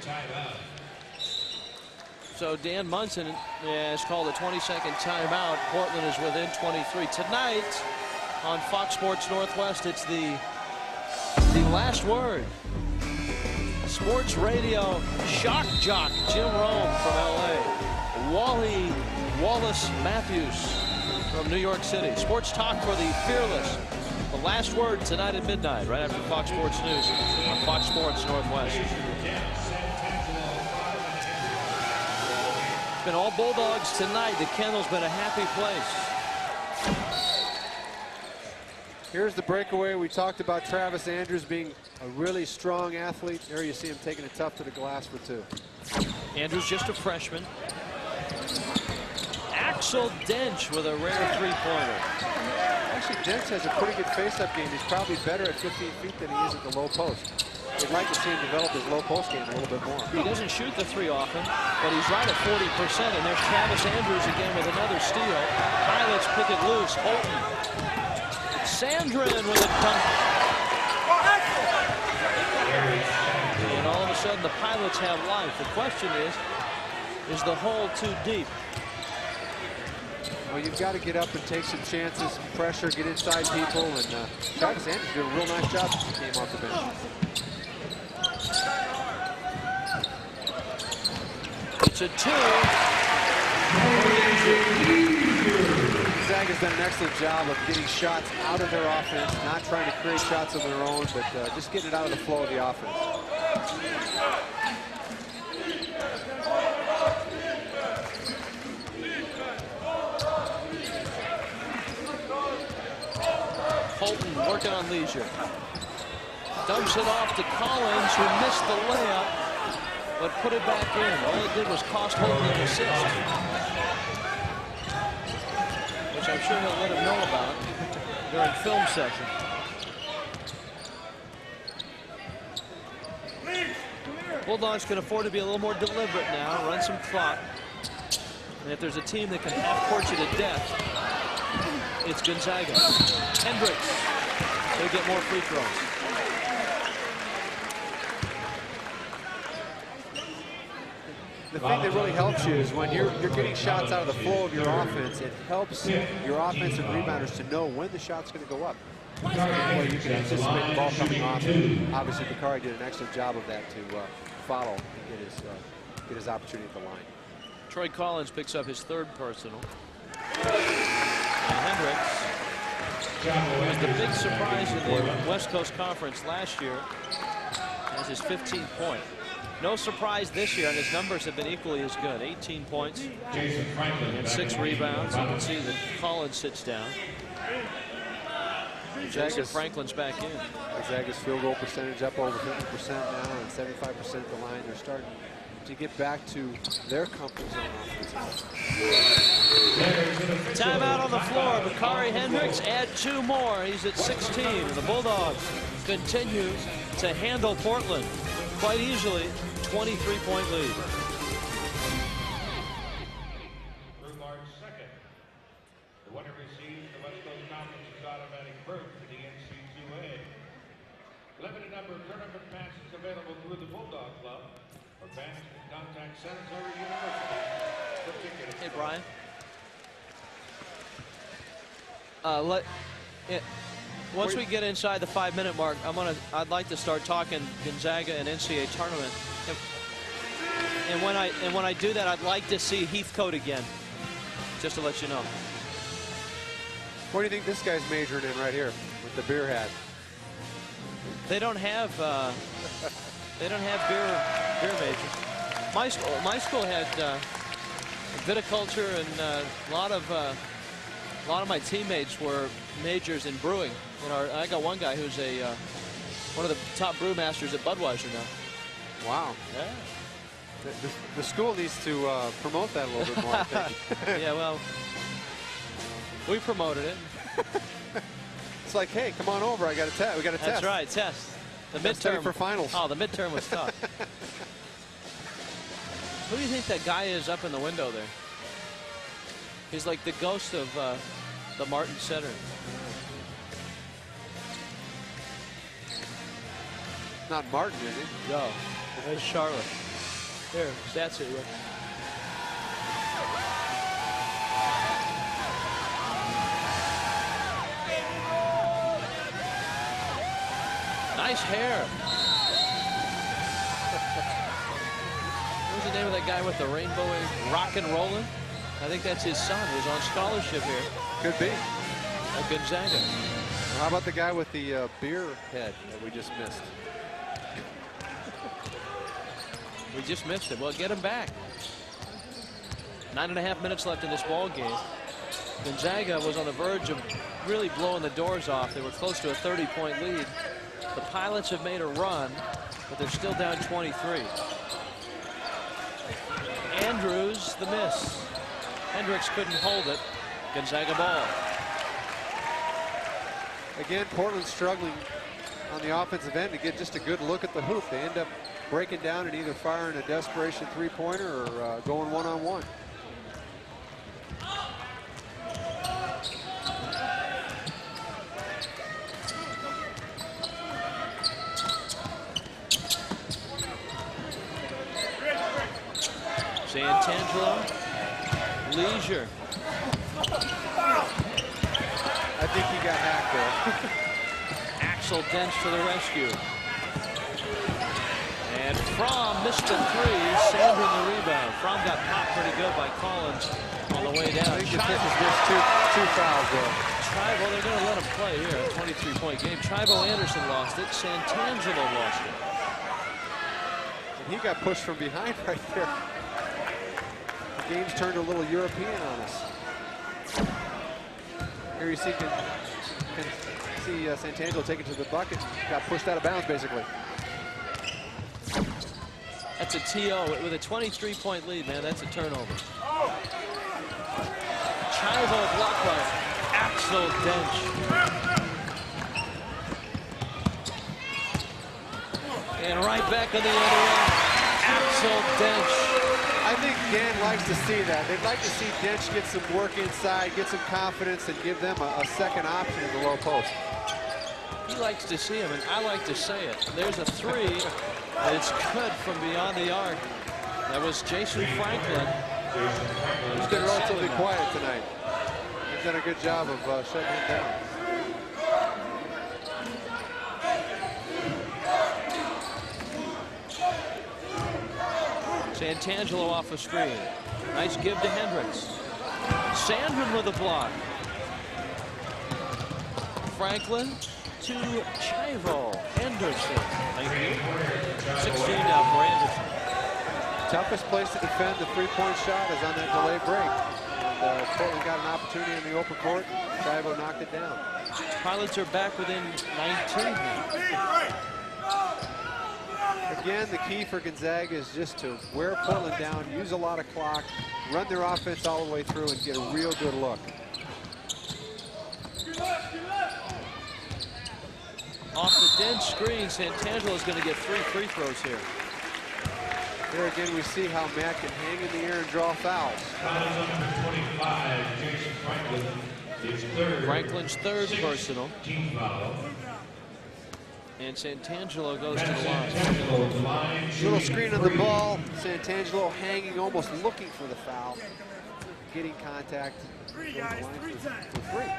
So Dan Munson has called a 20-second timeout. Portland is within 23. Tonight on Fox Sports Northwest, it's the last word. Sports radio shock jock Jim Rome from LA. Wally Wallace Matthews from New York City. Sports talk for the fearless. The last word tonight at midnight, right after Fox Sports News on Fox Sports Northwest. It's been all Bulldogs tonight. The Kennel's been a happy place. Here's the breakaway. We talked about Travis Andrews being a really strong athlete. There you see him taking it tough to the glass for 2. Andrews just a freshman. Axel Dench with a rare 3-pointer. Actually, Dench has a pretty good face-up game. He's probably better at 15 feet than he is at the low post. We'd like to see him develop his low post game a little bit more. He doesn't shoot the 3 often, but he's right at 40%. And there's Travis Andrews again with another steal. Pilots pick it loose. Holton. Sandrin with a dunk. And all of a sudden the Pilots have life. The question is the hole too deep? Well, you've got to get up and take some chances, pressure, get inside people, and Travis Andrews did a real nice job as he came off the bench. It's a 2. Zags has done an excellent job of getting shots out of their offense, not trying to create shots of their own, but just getting it out of the flow of the offense. Holton working on leisure. Dumps it off to Collins, who missed the layup, but put it back in. All it did was cost Holton an assist, which I'm sure he'll let him know about during film session. Bulldogs can afford to be a little more deliberate now, run some clock. And if there's a team that can half-court you to death, it's Gonzaga. Hendricks, they get more free throws. The thing that really helps you is when you're getting shots out of the flow of your offense, it helps your offensive rebounders to know when the shot's going to go up. Well, you can anticipate the ball coming off. Obviously, Bakari did an excellent job of that to follow and get his opportunity at the line. Troy Collins picks up his 3rd personal. Hendricks was the big surprise in the West Coast Conference last year. That's his 15th point. No surprise this year, and his numbers have been equally as good. 18 points and 6 rebounds. You can see that Collins sits down. Jackson Franklin's back in. Zag's field goal percentage up over 50% now and 75% at the line. They're starting to get back to their comfort zone offensively. Timeout on the floor. Bakari Hendricks add 2 more. He's at 16. And the Bulldogs continue to handle Portland quite easily. 23-point lead. Through March 2nd, the winner receives the West Coast Conference's automatic berth to the NC2A. Limited number of tournament passes available through the Bulldog Club. For fans can contact Senator University. Hey, Brian. Once we get inside the 5-minute mark, I'd like to start talking Gonzaga and NCAA tournament. And when I do that, I'd like to see Heathcote again, just to let you know. What do you think this guy's majoring in right here with the beer hat? They don't have beer majors. My school had viticulture, and a lot of my teammates were majors in brewing. You know, I got one guy who's one of the top brewmasters at Budweiser now. Wow. Yeah. The school needs to promote that a little bit more, I think. Yeah, well, we promoted it. It's like, hey, come on over. I got a test. We got a test. That's right, test. The Let's study midterm for finals. Oh, the midterm was tough. Who do you think that guy is up in the window there? He's like the ghost of the Martin Center. Not Martin, is he? No, there's Charlotte. There, that's it. Nice hair. What's the name of that guy with the rainbow rock and rolling? I think that's his son who's on scholarship here. Could be. At Gonzaga. Well, how about the guy with the beer head that we just missed? We just missed it. Well, get him back. 9.5 minutes left in this ball game. Gonzaga was on the verge of really blowing the doors off. They were close to a 30-point lead. The Pilots have made a run, but they're still down 23. Andrews, the miss. Hendricks couldn't hold it. Gonzaga ball. Again, Portland struggling on the offensive end to get just a good look at the hoop. They end up breaking down and either firing a desperation three-pointer or going one-on-one. Santangelo, Leisure. I think he got hacked there. Axel Dench to the rescue. And Fromm missed the three, Sandrin the rebound. Fromm got popped pretty good by Collins on the way down. I think the Pistons missed two fouls there. Well, they're going to let him play here, a 23-point game. Tribo Anderson lost it. Santangelo lost it. And he got pushed from behind right there. The game's turned a little European on us. Here you see, can see Santangelo take it to the bucket. Got pushed out of bounds, basically. That's a TO with a 23-point lead, man. That's a turnover. Chivo blocked by Axel Dench. And right back in the other end, Axel Dench. I think Dan likes to see that. They'd like to see Dench get some work inside, get some confidence, and give them a second option in the low post. He likes to see him, and I like to say it. There's a three, and it's good from beyond the arc. That was Jason Franklin. He's been relatively quiet tonight. He's done a good job of shutting him down. Santangelo off a screen. Nice give to Hendricks. Sandrin with a block. Franklin to Chivo. Anderson. Thank you. 16 now for Anderson. Toughest place to defend the three-point shot is on that delayed break. And Portland got an opportunity in the open court. Chivo knocked it down. Pilots are back within 19 now. Again, the key for Gonzaga is just to wear Portland down, use a lot of clock, run their offense all the way through, and get a real good look. Off the dense screen, Santangelo is going to get 3 free throws here. There again, we see how Matt can hang in the air and draw fouls. Foul number 25, Jason Franklin. His third. Franklin's third personal. Team foul. And Santangelo goes to the Santangelo to the line. Little screen on the ball. Santangelo hanging, almost looking for the foul. Getting contact. Three, guys, three time. For free.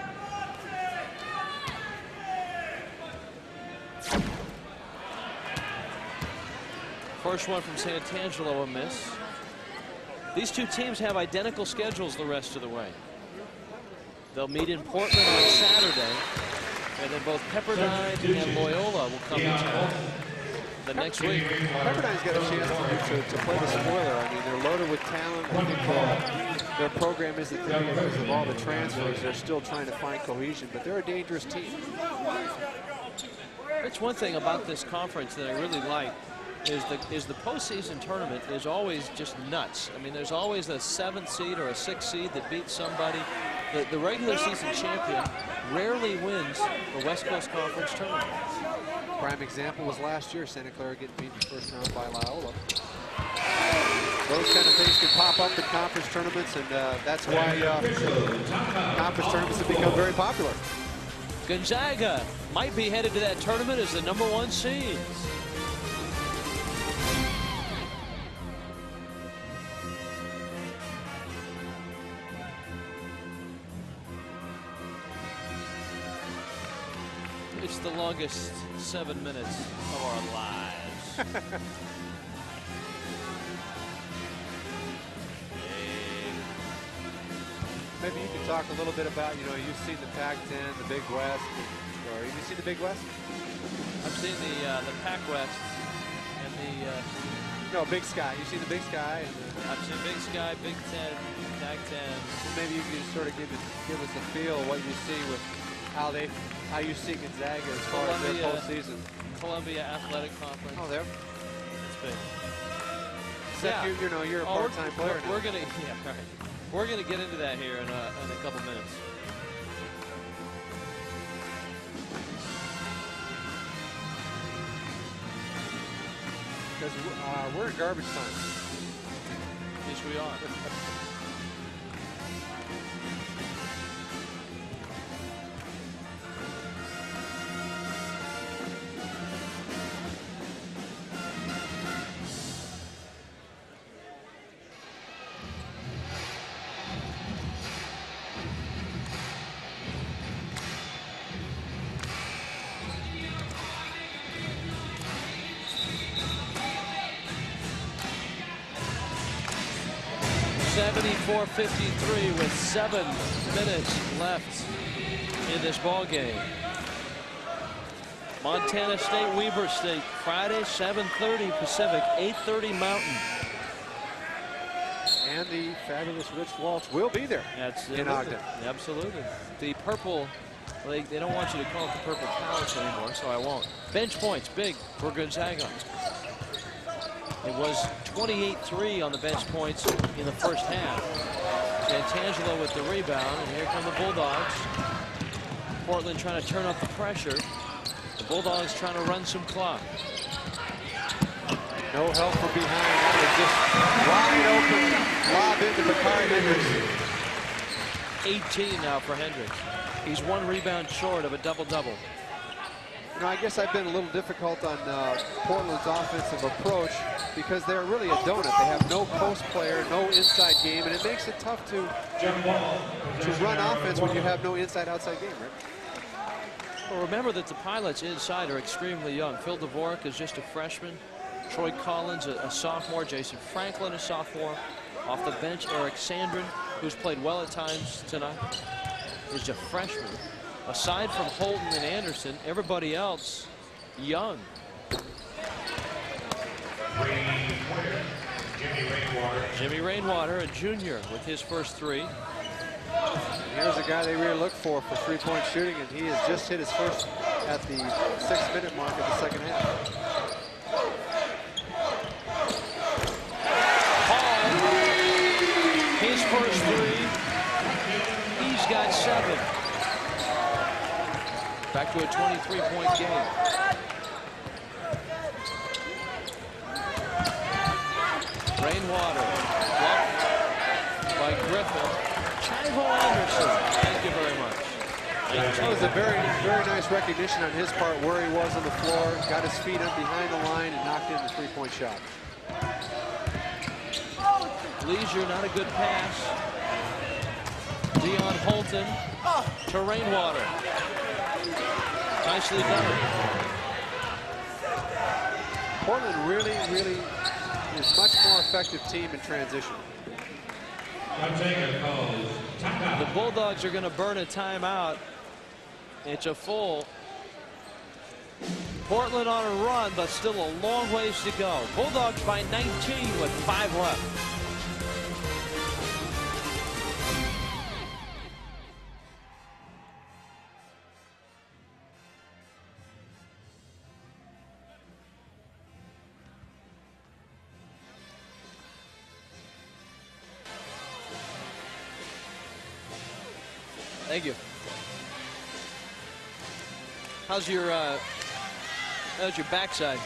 First one from Santangelo, a miss. These two teams have identical schedules the rest of the way. They'll meet in Portland on Saturday, and then both Pepperdine and Loyola will come to town the next week. Pepperdine's got a chance to play the spoiler. I mean, they're loaded with talent. I think their program isn't there because of all the transfers. They're still trying to find cohesion, but they're a dangerous team. That's one thing about this conference that I really like. Is the postseason tournament is always just nuts. I mean, there's always a 7th seed or a 6th seed that beats somebody. The regular season champion rarely wins the West Coast Conference tournament. Prime example was last year, Santa Clara getting beat in the first round by Loyola. Those kind of things can pop up in conference tournaments, and that's why conference tournaments have become very popular. Gonzaga might be headed to that tournament as the #1 seed. It's the longest 7 minutes of our lives. Maybe you can talk a little bit about, you've seen the Pac-10, the Big West. Or have you seen the Big West? I've seen the Pac West and the. No, Big Sky. You've seen the Big Sky. And I've seen Big Sky, Big Ten, Pac-10. So maybe you can sort of give us a feel of what you see with how you see Gonzaga as far as their postseason. Columbia Athletic Conference. Oh, there. It's big. Except you're a part-time player. We're gonna We're gonna get into that here in a couple minutes. Because we're in garbage time. Yes, we are. .54-53 with 7 minutes left in this ball game. Montana State, Weber State, Friday, 7:30 Pacific, 8:30 Mountain. And the fabulous Rich Waltz will be there in Ogden. Absolutely. The purple, well, they don't want you to call it the Purple Palace anymore, so I won't. Bench points, big for Gonzaga. It was 28-3 on the bench points in the first half. Santangelo with the rebound, and here come the Bulldogs. Portland trying to turn up the pressure. The Bulldogs trying to run some clock. No help from behind. That was just wide open. Lob into Bakari Hendricks. 18 now for Hendricks. He's 1 rebound short of a double-double. I guess I've been a little difficult on Portland's offensive approach because they're really a donut. They have no post player, no inside game, and it makes it tough to run offense when you have no inside-outside game, right? Well, remember that the Pilots inside are extremely young. Phil Dvorak is just a freshman. Troy Collins, a sophomore. Jason Franklin, a sophomore. Off the bench, Eric Sandrin, who's played well at times tonight, is a freshman. Aside from Holton and Anderson, everybody else young. Jimmy Rainwater, a junior, with his first three. Here's a guy they really look for three-point shooting, and he has just hit his first at the 6-minute mark of the second half. Hall, his first three. He's got 7. Back to a 23-point game. Rainwater, blocked by Griffin. Chivo Anderson, thank you very much. That was a very nice recognition on his part where he was on the floor, got his feet up behind the line and knocked in the three-point shot. Leisure, not a good pass. Dion Holton to Rainwater. Nicely done. Portland really is much more effective team in transition. The Bulldogs are going to burn a timeout. It's a full. Portland on a run, but still a long ways to go. Bulldogs by 19 with 5 left. Thank you. How's your backside?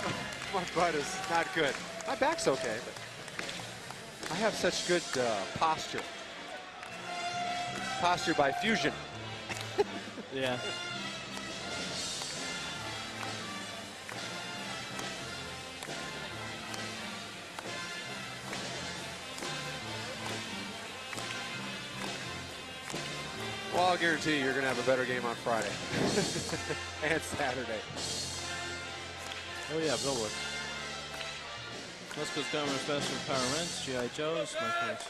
My butt is not good. My back's okay, but I have such good posture. Posture by fusion. Yeah. Well, I'll guarantee you're going to have a better game on Friday and Saturday. Oh yeah, Bill would. West Coast Government Special Power Rents, G.I. Joe's, my friends.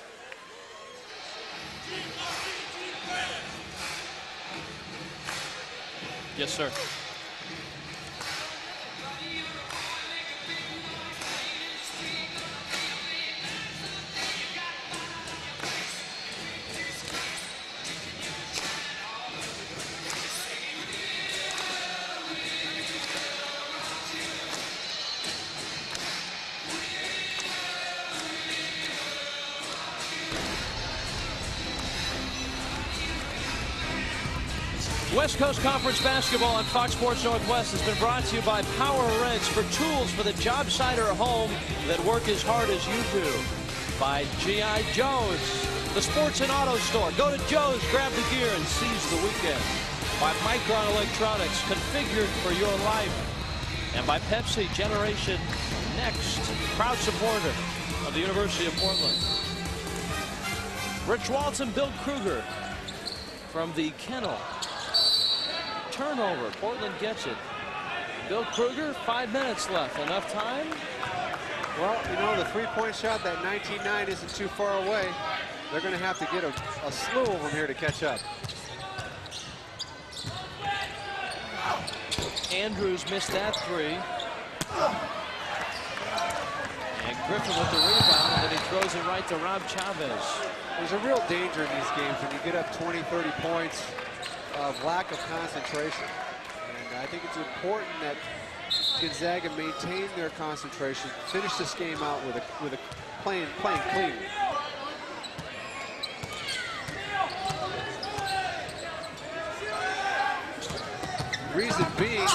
Yes, sir. West Coast Conference basketball on Fox Sports Northwest has been brought to you by Power Rents for tools for the job site or home that work as hard as you do. By G.I. Joe's, the sports and auto store. Go to Joe's, grab the gear, and seize the weekend. By Micron Electronics, configured for your life. And by Pepsi, Generation Next, proud supporter of the University of Portland. Rich Walton, Bill Kruger from the Kennel. Turnover. Portland gets it. Bill Kruger, 5 minutes left. Enough time? Well, you know, the three-point shot, that 19-9 isn't too far away. They're going to have to get a slew of them here to catch up. Andrews missed that three. And Griffin with the rebound, and then he throws it right to Rob Chavez. There's a real danger in these games when you get up 20, 30 points of lack of concentration. And I think it's important that Gonzaga maintain their concentration, finish this game out with a playing clean. Reason being,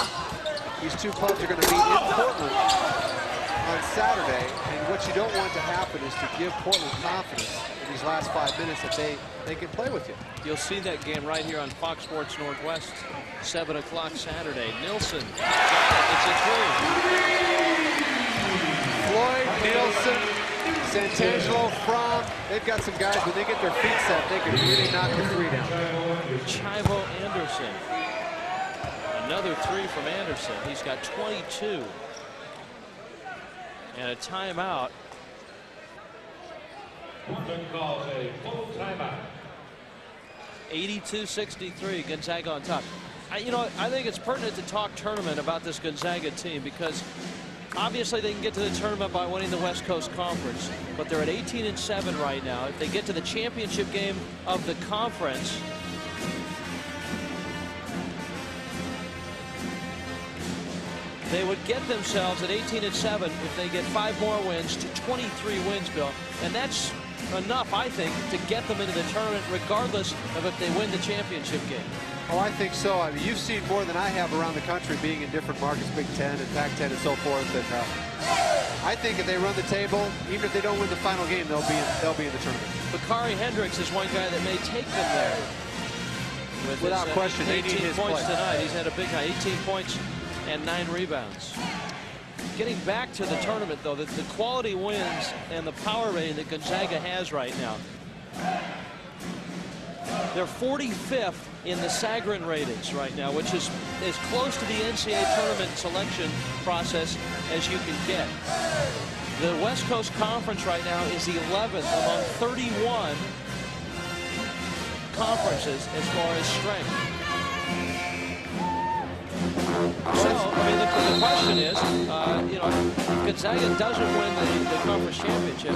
these two clubs are going to meet in Portland on Saturday, and what you don't want to happen is to give Portland confidence in these last 5 minutes that they can play with you. You'll see that game right here on Fox Sports Northwest, 7 o'clock Saturday. Nilsson, it's a three. Floyd, Nielsen, Santangelo, Fromm, they've got some guys, when they get their feet set, they can really knock the three down. Chivo Anderson. Another three from Anderson. He's got 22. And a timeout. Portland calls a full timeout. 82-63, Gonzaga on top. You know, I think it's pertinent to talk tournament about this Gonzaga team because obviously they can get to the tournament by winning the West Coast Conference, but they're at 18-7 right now. If they get to the championship game of the conference, they would get themselves at 18-7 if they get 5 more wins to 23 wins, Bill. And that's enough, I think, to get them into the tournament regardless of if they win the championship game. Oh, I think so. I mean, you've seen more than I have around the country being in different markets, Big Ten and Pac-10 and so forth. And I think if they run the table, even if they don't win the final game, they'll be in the tournament. Bakari Hendricks is one guy that may take them there. Without question, 18 points tonight. He's had a big night, 18 points and 9 rebounds. Getting back to the tournament, though, the quality wins and the power rating that Gonzaga has right now. They're 45th in the Sagarin ratings right now, which is as close to the NCAA tournament selection process as you can get. The West Coast Conference right now is 11th among 31 conferences as far as strength. So, I mean, the question is, you know, if Gonzaga doesn't win the conference championship,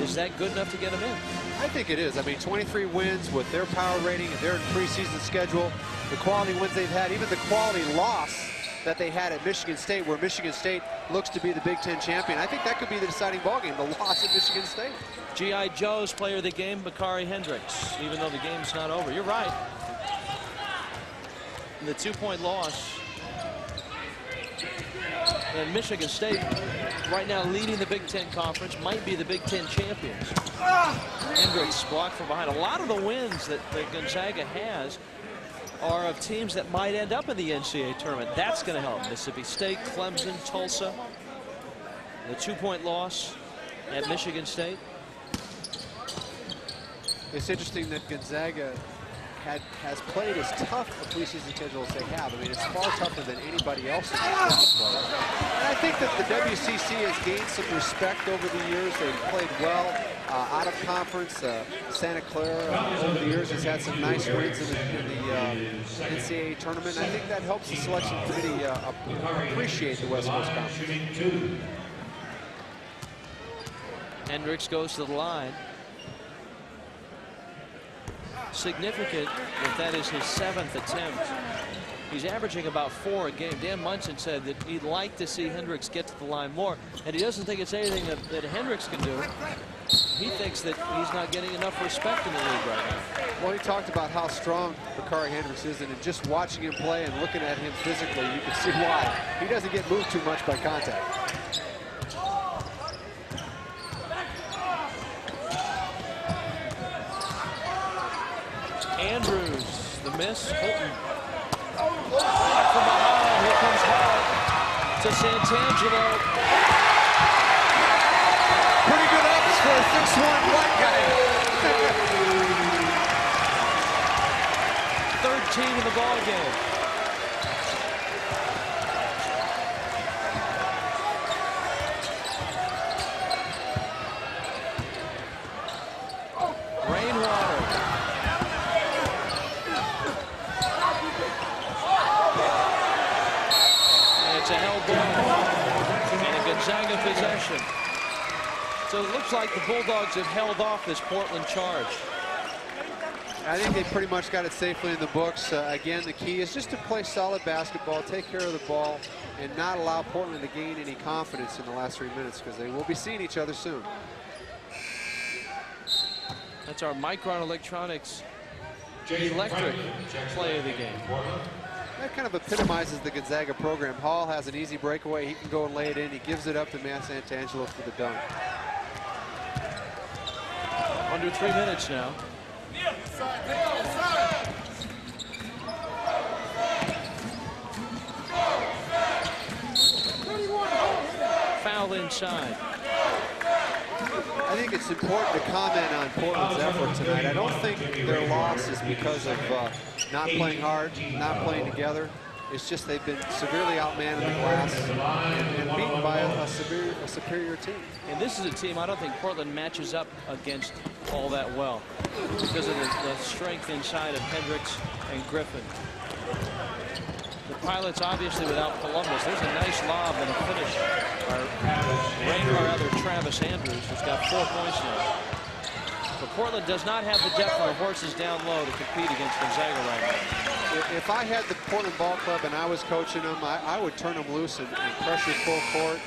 is that good enough to get them in? I think it is. I mean, 23 wins with their power rating and their preseason schedule, the quality wins they've had, even the quality loss that they had at Michigan State, where Michigan State looks to be the Big Ten champion. I think that could be the deciding ballgame, the loss at Michigan State. G.I. Joe's player of the game, Bakari Hendricks, even though the game's not over. You're right. The 2-point loss. And Michigan State right now leading the Big Ten Conference, might be the Big Ten champions. Hendricks blocked from behind. A lot of the wins that Gonzaga has are of teams that might end up in the NCAA tournament. That's going to help. Mississippi State, Clemson, Tulsa. The 2-point loss at Michigan State. It's interesting that Gonzaga has played as tough a preseason schedule as they have. I mean, it's far tougher than anybody else in the play. And I think that the WCC has gained some respect over the years. They've played well out of conference. Santa Clara over the years has had some nice wins in the NCAA tournament. And I think that helps the selection committee appreciate the West Coast Conference. Hendricks goes to the line. Significant that is his 7th attempt. He's averaging about 4 a game. Dan Munson said that he'd like to see Hendricks get to the line more, and he doesn't think it's anything that Hendricks can do. He thinks that he's not getting enough respect in the league right now. Well, he talked about how strong Bakari Hendricks is, and in just watching him play and looking at him physically, you can see why. He doesn't get moved too much by contact. Andrews, the miss. Holton. Blocked from behind. Here comes Hall to Santangelo. Pretty good ups for a 6'1" white guy. 13 in the ball game. Rainwater. It's a held ball and a Gonzaga possession. So it looks like the Bulldogs have held off this Portland charge. I think they pretty much got it safely in the books. Again, the key is just to play solid basketball, take care of the ball, and not allow Portland to gain any confidence in the last 3 minutes, because they will be seeing each other soon. That's our Micron Electronics electric play of the game. That kind of epitomizes the Gonzaga program. Hall has an easy breakaway. He can go and lay it in. He gives it up to Matt Santangelo for the dunk. Under 3 minutes now. Foul inside. I think it's important to comment on Portland's effort tonight. I don't think their loss is because of not playing hard, not playing together. It's just they've been severely outmanned in the glass and beaten by a superior team. And this is a team I don't think Portland matches up against all that well because of the strength inside of Hendricks and Griffin. The Pilots obviously without Columbus. There's a nice lob and a finish. Travis Andrews, who's got 4 points now. But Portland does not have the depth of the horses down low to compete against Gonzaga right now. If I had the Portland Ball Club and I was coaching them, I would turn them loose and pressure full court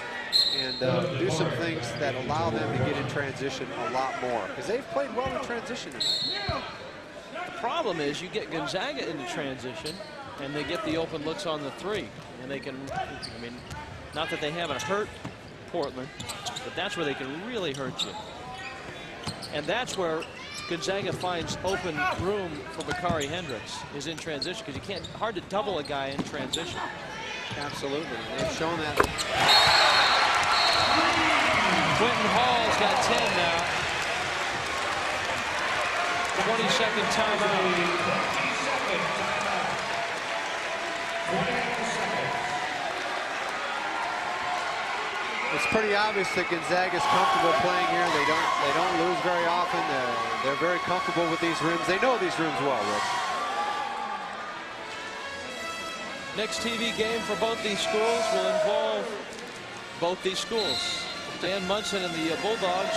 and do some things that allow them to get in transition a lot more, because they've played well in transition tonight. The problem is you get Gonzaga into transition and they get the open looks on the three, and they can, I mean, not that they haven't hurt Portland, but that's where they can really hurt you. And that's where Gonzaga finds open room for Bakari Hendricks, is in transition, because you can't, hard to double a guy in transition. Absolutely, they've shown that. Quentin Hall's got 10 now. 20-second timeout. It's pretty obvious that Gonzaga's comfortable playing here. They don't lose very often. They're very comfortable with these rims. They know these rims well, Rich. Next TV game for both these schools will involve both these schools. Dan Munson and the Bulldogs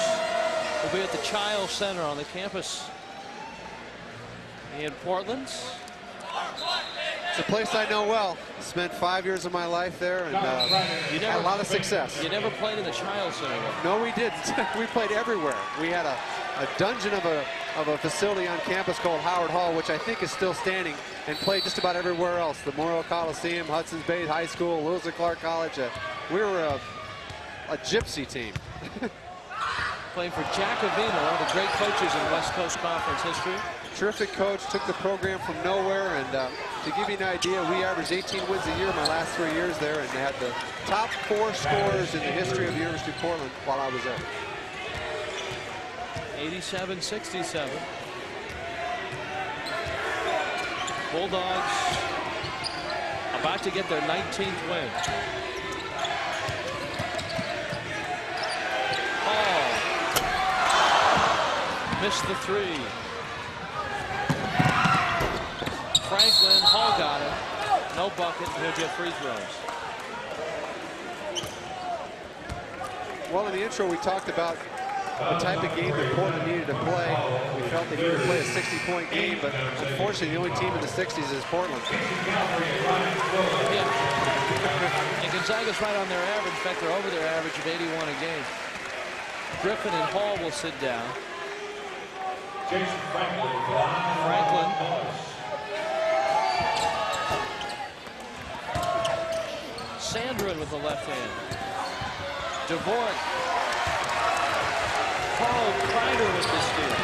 will be at the Child Center on the campus in Portland. It's a place I know well. Spent 5 years of my life there and had a lot of success. You never played in the Child Center? No, we didn't. We played everywhere. We had a dungeon of a facility on campus called Howard Hall, which I think is still standing, and played just about everywhere else. The Memorial Coliseum, Hudson's Bay High School, Lewis and Clark College. We were a gypsy team. Playing for Jack Avina, one of the great coaches in West Coast Conference history. Terrific coach, took the program from nowhere, and to give you an idea, we averaged 18 wins a year my last 3 years there, and they had the top 4 scorers in the history of the University of Portland while I was there. 87-67. Bulldogs about to get their 19th win. Hall missed the three. Franklin, Hall got it. No bucket, he'll get free throws. Well, in the intro, we talked about the type of game that Portland needed to play. We felt they needed to play a 60-point game, but unfortunately, the only team in the 60s is Portland. Yeah. And Gonzaga's right on their average. In fact, they're over their average of 81 a game. Griffin and Hall will sit down. Franklin. Sandrin with the left hand. Dvorak. Carl Kreider with the steal.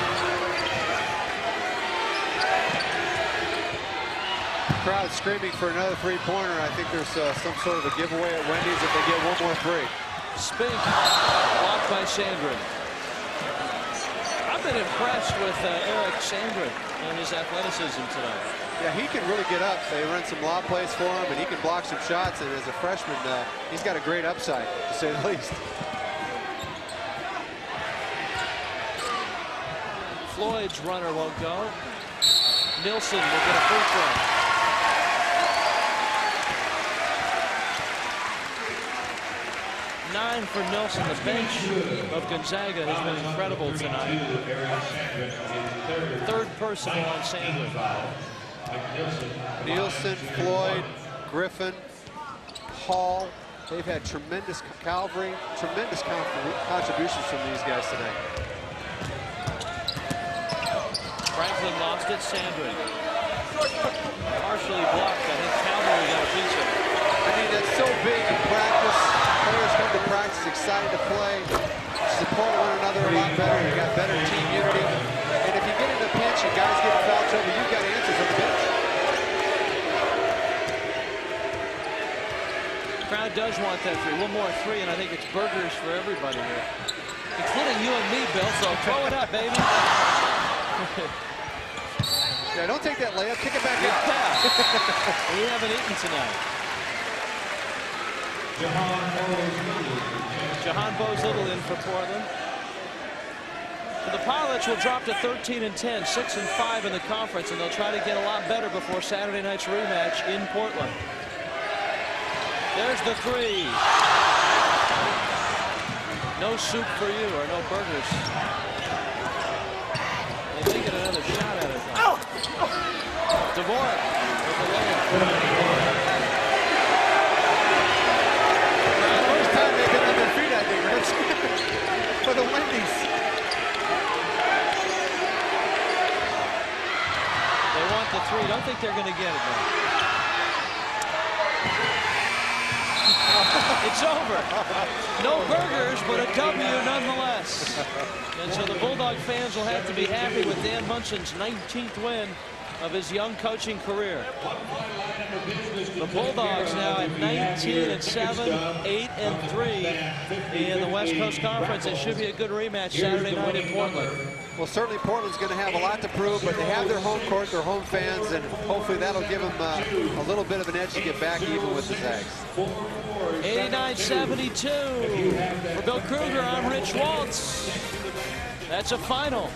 Crowd screaming for another three-pointer. I think there's some sort of a giveaway at Wendy's if they get one more three. Spink blocked by Sandrin. I've been impressed with Eric Sandrin and his athleticism tonight. Yeah, he can really get up. They run some lob plays for him, and he can block some shots. And as a freshman, he's got a great upside, to say the least. Floyd's runner won't go. Nilsson will get a free throw. Nine for Nilsson. The bench of Gonzaga has been incredible tonight. Third personal on Sandler. Nielsen, Floyd, Griffin, Hall. They've had tremendous contributions from these guys tonight. Franklin lost it. Sandrin. Partially blocked. I think Calvary got a piece of it. I mean, that's so big in practice. Players come to practice excited to play, support one another a lot better. You got better team unity. And if you get in a pinch and guys get in foul trouble, you've got answers on the bench. Crowd does want that three. One more three, and I think it's burgers for everybody here, including you and me, Bill. So throw it up, baby. Yeah, don't take that layup. Kick it back Good out. pass. We haven't eaten tonight. Jahan Bowes-Little in for Portland. So the Pilots will drop to 13-10, 6-5 in the conference, and they'll try to get a lot better before Saturday night's rematch in Portland. There's the three. No soup for you, or no burgers. They may get another shot at it. Dvorak with the layup. First time they've been on their feet, I think, Rich. For the Wendy's. They want the three. Don't think they're going to get it now. It's over. No burgers, but a W nonetheless. And so the Bulldog fans will have to be happy with Dan Munson's 19th win of his young coaching career. The Bulldogs now at 19-7, 8-3 in the West Coast Conference. It should be a good rematch Saturday night in Portland. Well, certainly Portland's going to have a lot to prove, but they have their home court, their home fans, and hopefully that'll give them a little bit of an edge to get back even with the Zags. 89-72 for Bill Kruger. I'm Rich Waltz. That's a final.